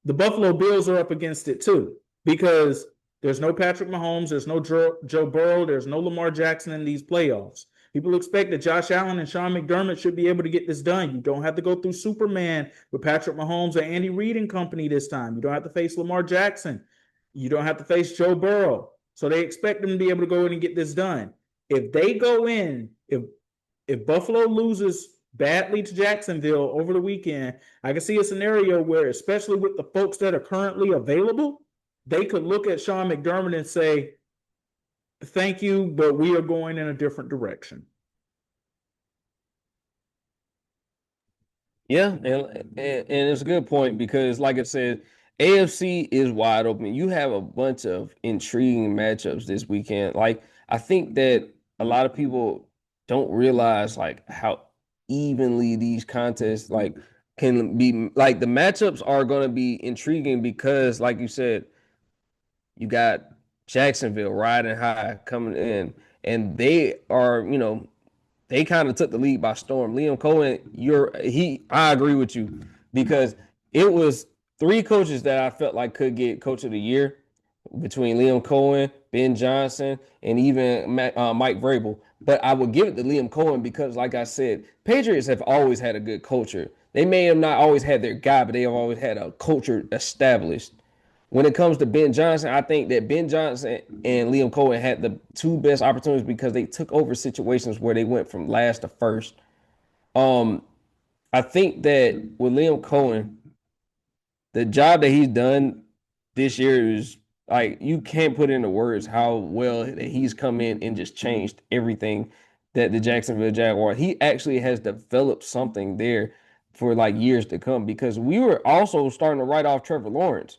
the Buffalo Bills are up against it too, because there's no Patrick Mahomes, there's no Joe Burrow, there's no Lamar Jackson in these playoffs. People expect that Josh Allen and Sean McDermott should be able to get this done. You don't have to go through Superman with Patrick Mahomes or Andy Reid and company this time. You don't have to face Lamar Jackson. You don't have to face Joe Burrow. So they expect them to be able to go in and get this done. If they go in, if Buffalo loses badly to Jacksonville over the weekend, I can see a scenario where, especially with the folks that are currently available, they could look at Sean McDermott and say, thank you, but we are going in a different direction. Yeah, and it's a good point because, like I said, AFC is wide open. You have a bunch of intriguing matchups this weekend. Like, I think that a lot of people don't realize like how evenly these contests like can be. Like, the matchups are going to be intriguing because, like you said, you got Jacksonville riding high coming in, and they are, they kind of took the lead by storm. Liam Cohen, I agree with you because it was three coaches that I felt like could get coach of the year between Liam Cohen, Ben Johnson, and even Mike Vrabel. But I would give it to Liam Cohen because, like I said, Patriots have always had a good culture. They may have not always had their guy, but they have always had a culture established. When it comes to Ben Johnson, I think that Ben Johnson and Liam Cohen had the two best opportunities because they took over situations where they went from last to first. Um, I think that with Liam Cohen, the job that he's done this year is like you can't put into words how well that he's come in and just changed everything that the Jacksonville Jaguars. He actually has developed something there for like years to come because we were also starting to write off Trevor Lawrence.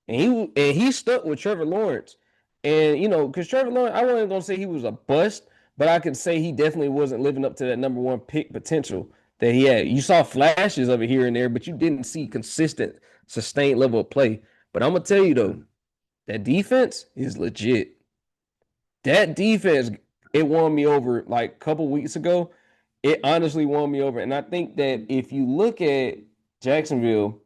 And he stuck with Trevor Lawrence. And because Trevor Lawrence, I wasn't gonna say he was a bust, but I could say he definitely wasn't living up to that number one pick potential that he had. You saw flashes of it here and there, but you didn't see consistent, sustained level of play. But I'm gonna tell you though, that defense is legit. That defense, it won me over like a couple weeks ago. It honestly won me over. And I think that if you look at Jacksonville,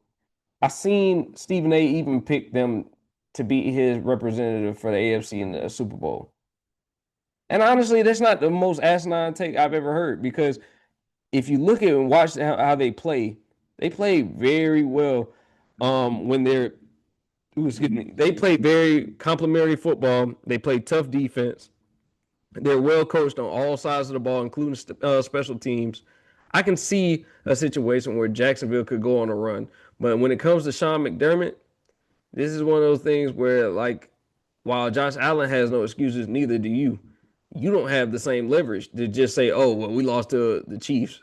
I seen Stephen A. even pick them to be his representative for the AFC in the Super Bowl. And honestly, that's not the most asinine take I've ever heard because if you look at and watch how they play very well. When they're, excuse me, they play very complimentary football. They play tough defense. They're well coached on all sides of the ball, including special teams. I can see a situation where Jacksonville could go on a run. But when it comes to Sean McDermott, this is one of those things where, like, while Josh Allen has no excuses, neither do you. You don't have the same leverage to just say, oh, well, we lost to the Chiefs.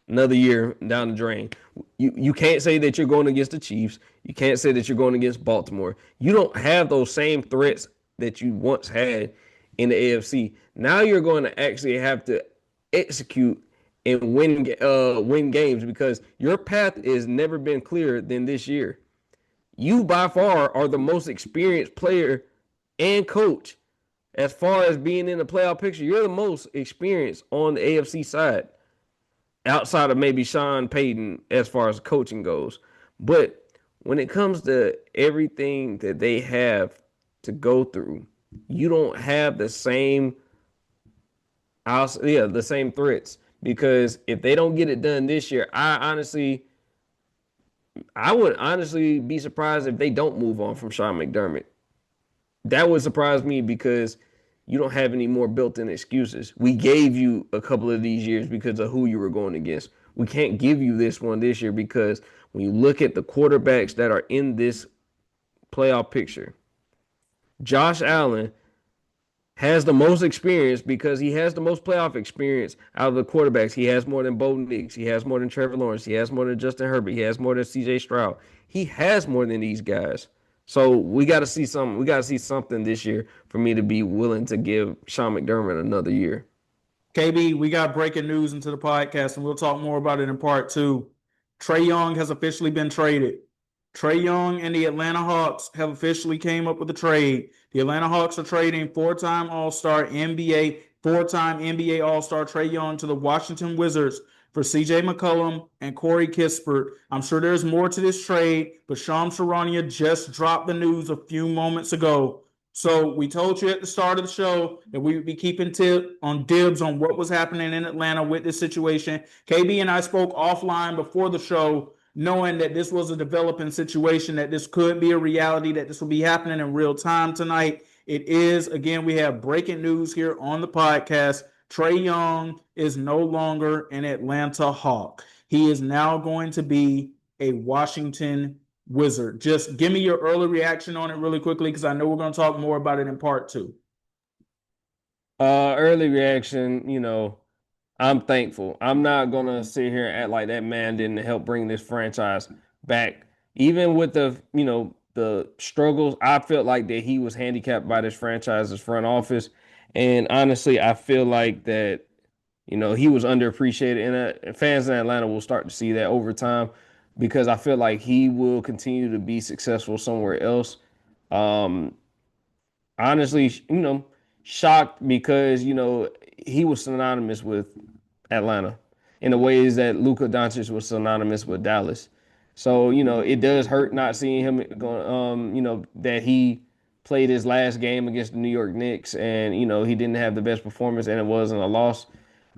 Another year down the drain. You can't say that you're going against the Chiefs. You can't say that you're going against Baltimore. You don't have those same threats that you once had in the AFC. Now you're going to actually have to execute and win games because your path has never been clearer than this year. You by far are the most experienced player and coach as far as being in the playoff picture. You're the most experienced on the AFC side outside of maybe Sean Payton as far as coaching goes. But when it comes to everything that they have to go through, you don't have the same the same threats because if they don't get it done this year, I would honestly be surprised if they don't move on from Sean McDermott. That would surprise me because you don't have any more built-in excuses. We gave you a couple of these years because of who you were going against. We can't give you this one this year because when you look at the quarterbacks that are in this playoff picture, Josh Allen has the most experience because he has the most playoff experience out of the quarterbacks. He has more than Bo Nix. He has more than Trevor Lawrence. He has more than Justin Herbert. He has more than CJ Stroud. He has more than these guys. So we got to see something. We got to see something this year for me to be willing to give Sean McDermott another year. KB, we got breaking news into the podcast, and we'll talk more about it in part two. Trae Young has officially been traded. Trae Young and the Atlanta Hawks have officially came up with a trade. The Atlanta Hawks are trading four-time All-Star Trae Young to the Washington Wizards for CJ McCollum and Kory Kispert. I'm sure there's more to this trade, but Shams Charania just dropped the news a few moments ago. So we told you at the start of the show that we would be keeping dibs on what was happening in Atlanta with this situation. KB and I spoke offline before the show. knowing that this was a developing situation, that this could be a reality, that this will be happening in real time tonight. It is. Again, we have breaking news here on the podcast. Trae Young is no longer an Atlanta Hawk. He is now going to be a Washington Wizard. Just give me your early reaction on it really quickly, because I know we're going to talk more about it in part two. Early reaction, I'm thankful. I'm not gonna sit here and act like that man didn't help bring this franchise back. Even with the struggles, I felt like that he was handicapped by this franchise's front office. And honestly, I feel like that, he was underappreciated. And fans in Atlanta will start to see that over time because I feel like he will continue to be successful somewhere else. Um, honestly, shocked because he was synonymous with Atlanta in the ways that Luka Doncic was synonymous with Dallas. So it does hurt not seeing him going. That he played his last game against the New York Knicks, and he didn't have the best performance, and it wasn't a loss.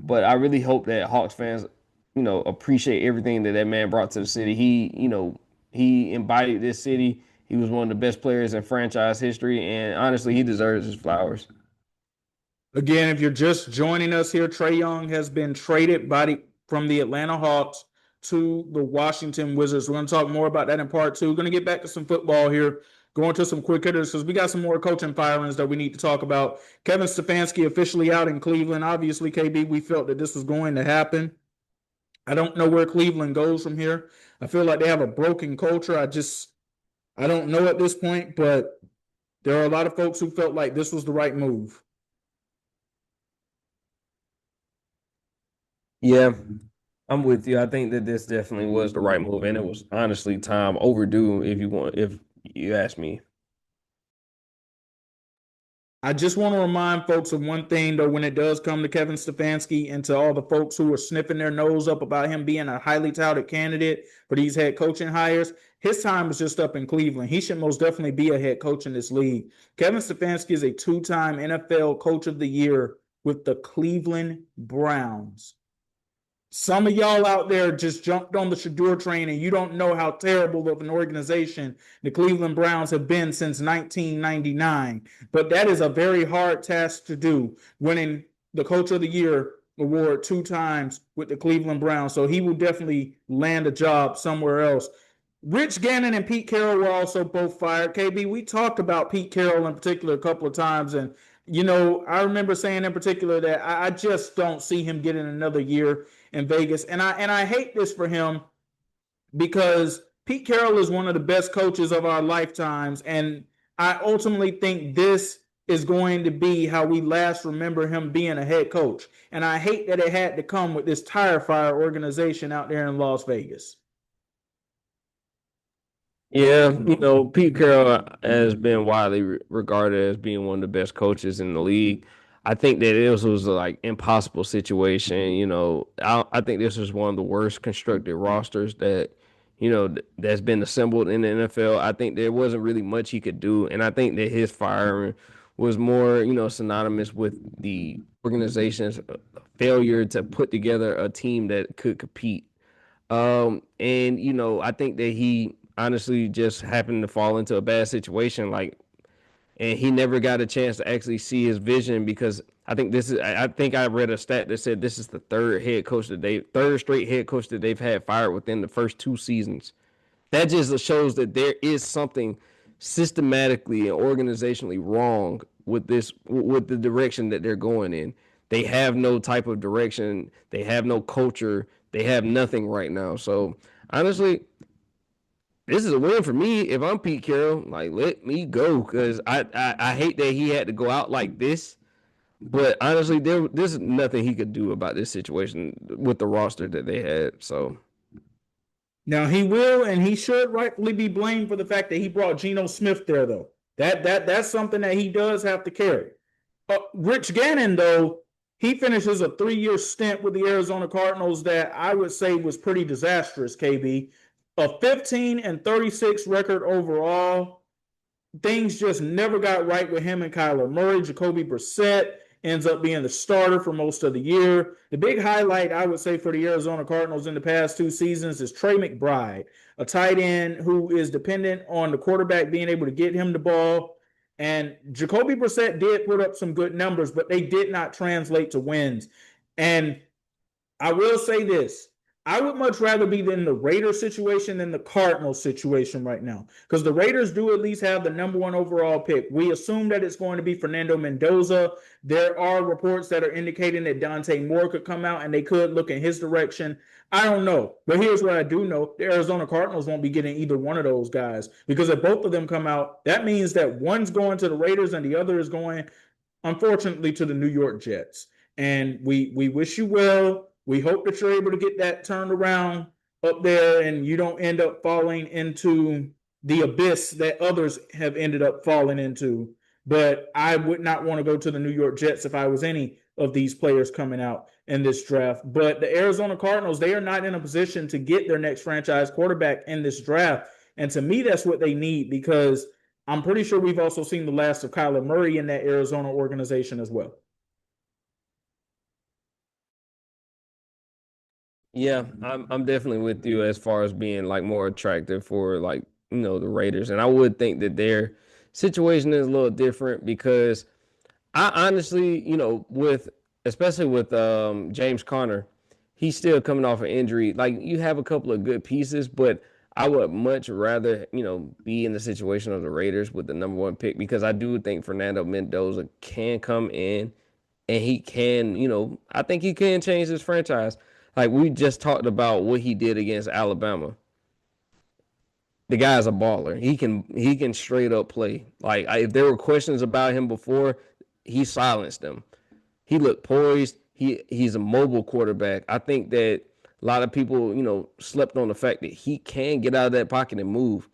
But I really hope that Hawks fans, appreciate everything that man brought to the city. He embodied this city. He was one of the best players in franchise history, and honestly, he deserves his flowers. Again, if you're just joining us here, Trae Young has been traded from the Atlanta Hawks to the Washington Wizards. We're going to talk more about that in part two. We're going to get back to some football here, going to some quick hitters because we got some more coaching firings that we need to talk about. Kevin Stefanski officially out in Cleveland. Obviously, KB, we felt that this was going to happen. I don't know where Cleveland goes from here. I feel like they have a broken culture. I don't know at this point, but there are a lot of folks who felt like this was the right move. Yeah, I'm with you. I think that this definitely was the right move, and it was honestly time overdue. If you ask me. I just want to remind folks of one thing, though, when it does come to Kevin Stefanski and to all the folks who are sniffing their nose up about him being a highly touted candidate for these head coaching hires. His time is just up in Cleveland. He should most definitely be a head coach in this league. Kevin Stefanski is a two-time NFL Coach of the Year with the Cleveland Browns. Some of y'all out there just jumped on the Shador train and you don't know how terrible of an organization the Cleveland Browns have been since 1999. But that is a very hard task to do, winning the Coach of the Year award 2 times with the Cleveland Browns. So he will definitely land a job somewhere else. Rich Gannon and Pete Carroll were also both fired. KB, we talked about Pete Carroll in particular a couple of times, and I remember saying in particular that I just don't see him getting another year in Vegas. And I hate this for him because Pete Carroll is one of the best coaches of our lifetimes. And I ultimately think this is going to be how we last remember him being a head coach. And I hate that it had to come with this tire fire organization out there in Las Vegas. Yeah, Pete Carroll has been widely regarded as being one of the best coaches in the league. I think that this was a, like impossible situation. I think this was one of the worst constructed rosters that's been assembled in the NFL. I think there wasn't really much he could do, and I think that his firing was more, synonymous with the organization's failure to put together a team that could compete. And I think that he honestly just happened to fall into a bad situation, and he never got a chance to actually see his vision because I think I read a stat that said this is the third straight head coach that they've had fired within the first 2 seasons. That just shows that there is something systematically and organizationally wrong with the direction that they're going in. They have no type of direction. They have no culture. They have nothing right now. So honestly, this is a win for me. If I'm Pete Carroll, like let me go because I hate that he had to go out like this. But honestly, there's nothing he could do about this situation with the roster that they had. So now he will and he should rightfully be blamed for the fact that he brought Geno Smith there, though. That's something that he does have to carry. Rich Gannon, though, he finishes a 3-year stint with the Arizona Cardinals that I would say was pretty disastrous, KB. A 15-36 record overall. Things just never got right with him and Kyler Murray, Jacoby Brissett. ends up being the starter for most of the year. The big highlight, I would say, for the Arizona Cardinals in the past 2 seasons is Trey McBride, a tight end who is dependent on the quarterback being able to get him the ball. And Jacoby Brissett did put up some good numbers, but they did not translate to wins. And I will say this. I would much rather be in the Raiders situation than the Cardinals situation right now, because the Raiders do at least have the number one overall pick. We assume that it's going to be Fernando Mendoza. There are reports that are indicating that Dante Moore could come out and they could look in his direction. I don't know, but here's what I do know: the Arizona Cardinals won't be getting either one of those guys, because if both of them come out, that means that one's going to the Raiders and the other is going, unfortunately, to the New York Jets. And we wish you well. We hope that you're able to get that turned around up there and you don't end up falling into the abyss that others have ended up falling into. But I would not want to go to the New York Jets if I was any of these players coming out in this draft. But the Arizona Cardinals, they are not in a position to get their next franchise quarterback in this draft. And to me, that's what they need, because I'm pretty sure we've also seen the last of Kyler Murray in that Arizona organization as well. Yeah, I'm definitely with you as far as being like more attractive for like, the Raiders. And I would think that their situation is a little different because I honestly, with especially with James Conner, he's still coming off an injury. Like you have a couple of good pieces, but I would much rather, be in the situation of the Raiders with the number one pick, because I do think Fernando Mendoza can come in and he can, I think he can change this franchise. Like we just talked about what he did against Alabama. The guy's a baller. He can straight up play. Like if there were questions about him before, he silenced them. He looked poised. He's a mobile quarterback. I think that a lot of people, slept on the fact that he can get out of that pocket and move,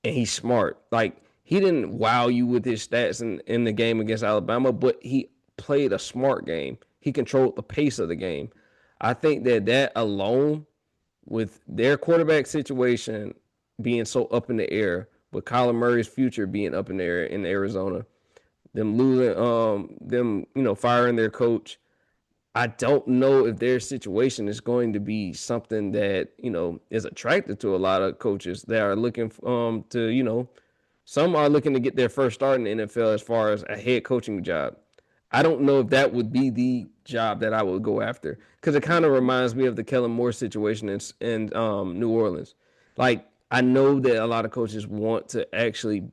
and he's smart. Like he didn't wow you with his stats in the game against Alabama, but he played a smart game. He controlled the pace of the game. I think that alone, with their quarterback situation being so up in the air, with Kyler Murray's future being up in the air in Arizona, them losing, firing their coach, I don't know if their situation is going to be something that is attractive to a lot of coaches that are looking to some are looking to get their first start in the NFL as far as a head coaching job. I don't know if that would be the job that I would go after, because it kind of reminds me of the Kellen Moore situation in New Orleans. Like I know that a lot of coaches want to actually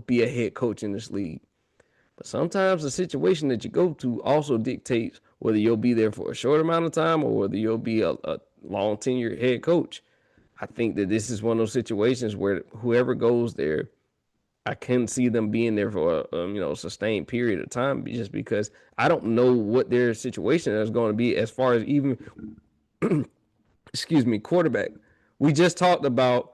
be a head coach in this league, but sometimes the situation that you go to also dictates whether you'll be there for a short amount of time or whether you'll be a long tenured head coach. I think that this is one of those situations where whoever goes there, I can see them being there for a sustained period of time, just because I don't know what their situation is going to be as far as even excuse me, quarterback. We just talked about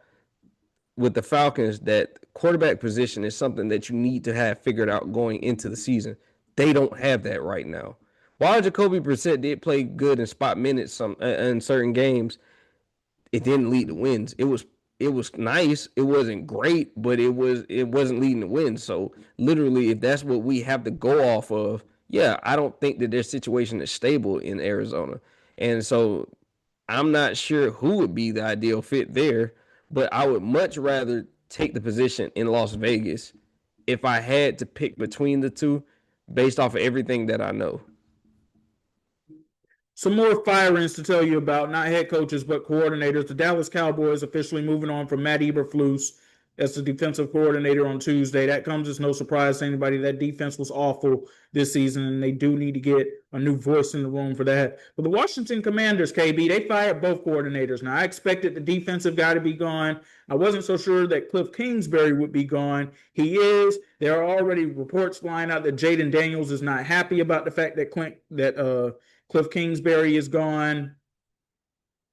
with the Falcons that quarterback position is something that you need to have figured out going into the season. They don't have that right now. While Jacoby Brissett did play good in spot minutes in certain games, it didn't lead to wins. It was nice. It wasn't great, but it wasn't leading to wins. So literally, if that's what we have to go off of, yeah, I don't think that their situation is stable in Arizona. And so I'm not sure who would be the ideal fit there, but I would much rather take the position in Las Vegas if I had to pick between the two based off of everything that I know. Some more firings to tell you about, not head coaches, but coordinators. The Dallas Cowboys officially moving on from Matt Eberflus as the defensive coordinator on Tuesday. That comes as no surprise to anybody. That defense was awful this season, and they do need to get a new voice in the room for that. But the Washington Commanders, KB, they fired both coordinators. Now, I expected the defensive guy to be gone. I wasn't so sure that Cliff Kingsbury would be gone. He is. There are already reports flying out that Jaden Daniels is not happy about the fact that Cliff Kingsbury is gone.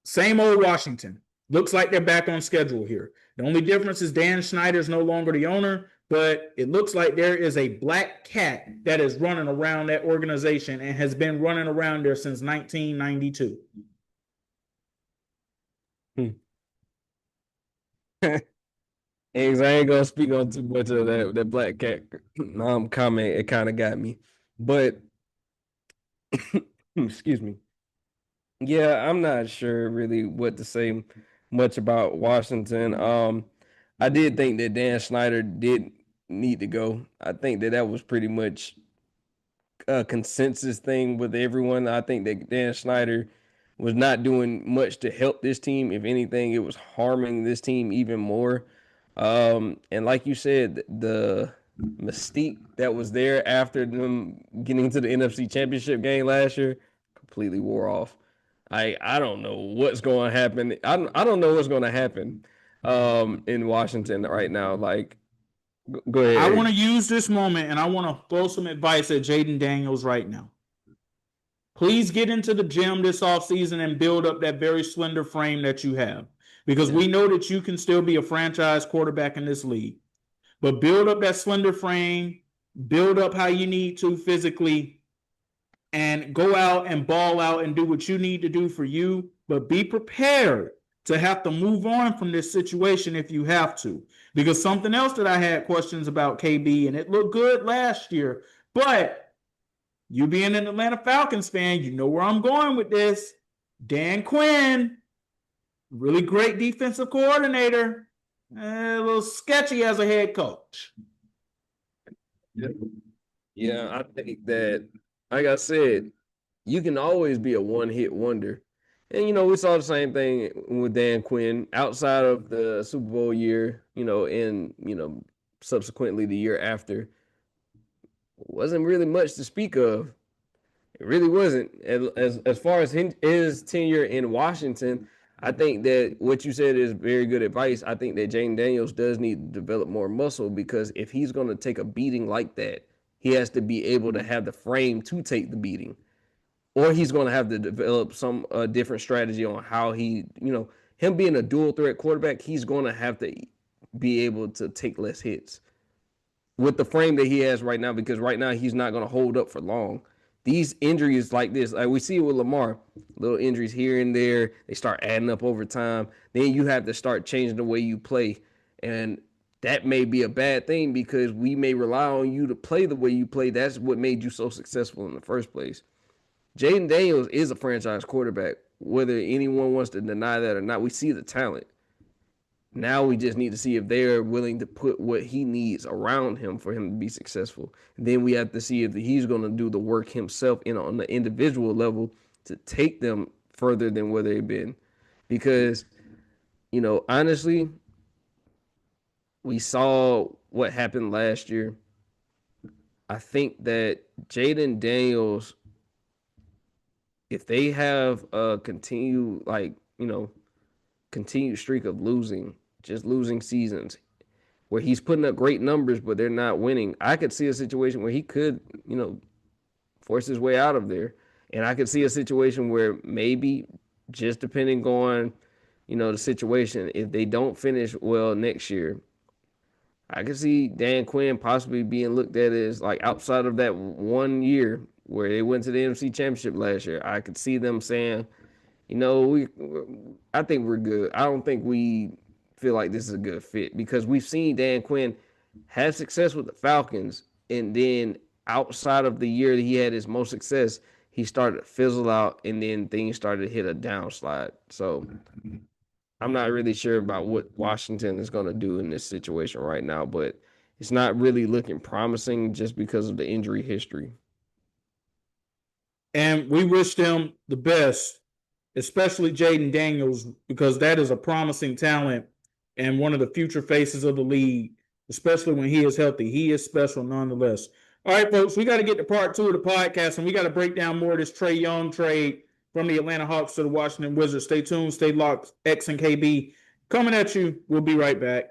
Same old Washington. Looks like they're back on schedule here. The only difference is Dan Snyder is no longer the owner, but it looks like there is a black cat that is running around that organization and has been running around there since 1992. Eggs, I ain't gonna speak on too much of that black cat comment. It kind of got me. But excuse me. Yeah, I'm not sure really what to say much about Washington. I did think that Dan Snyder did need to go. I think that that was pretty much a consensus thing with everyone. I think that Dan Snyder was not doing much to help this team. If anything, it was harming this team even more. And like you said, the mystique that was there after them getting to the NFC Championship game last year completely wore off. I don't know what's going to happen. I don't know what's going to happen in Washington right now. Like, go I want ahead. to use this moment and I want to throw some advice at Jaden Daniels right now. Please get into the gym this offseason and build up that very slender frame that you have. Because Yeah. we know that you can still be a franchise quarterback in this league. But build up that slender frame, build up how you need to physically, and go out and ball out and do what you need to do for you. But be prepared to have to move on from this situation if you have to. Because something else that I had questions about, KB, and it looked good last year, but you being an Atlanta Falcons fan, you know where I'm going with this. Dan Quinn, really great defensive coordinator, a little sketchy as a head coach. Yeah, I think that, like I said, you can always be a one-hit wonder. And we saw the same thing with Dan Quinn outside of the Super Bowl year, and subsequently the year after. Wasn't really much to speak of. It really wasn't. As far as his tenure in Washington, I think that what you said is very good advice. I think that Jane Daniels does need to develop more muscle because if he's going to take a beating like that, he has to be able to have the frame to take the beating, or he's going to have to develop some different strategy on how him being a dual threat quarterback, he's going to have to be able to take less hits with the frame that he has right now because right now he's not going to hold up for long. These injuries like this, like we see it with Lamar, little injuries here and there, they start adding up over time. Then you have to start changing the way you play. And that may be a bad thing because we may rely on you to play the way you play. That's what made you so successful in the first place. Jaden Daniels is a franchise quarterback, whether anyone wants to deny that or not. We see the talent. Now we just need to see if they're willing to put what he needs around him for him to be successful. And then we have to see if he's going to do the work himself on the individual level to take them further than where they've been. Because, honestly, we saw what happened last year. I think that Jaden Daniels, if they have a continued streak of just losing seasons, where he's putting up great numbers, but they're not winning. I could see a situation where he could, force his way out of there. And I could see a situation where maybe just depending on, the situation, if they don't finish well next year, I could see Dan Quinn possibly being looked at as like outside of that 1 year where they went to the NFC Championship last year. I could see them saying, I think we're good. I don't think we feel like this is a good fit because we've seen Dan Quinn have success with the Falcons, and then outside of the year that he had his most success, he started to fizzle out, and then things started to hit a downslide. So I'm not really sure about what Washington is going to do in this situation right now, but it's not really looking promising just because of the injury history. And we wish them the best, especially Jaden Daniels, because that is a promising talent and one of the future faces of the league, especially when he is healthy. He is special nonetheless. All right, folks, we got to get to part 2 of the podcast, and we got to break down more of this Trae Young trade from the Atlanta Hawks to the Washington Wizards. Stay tuned, stay locked. X and KB coming at you. We'll be right back.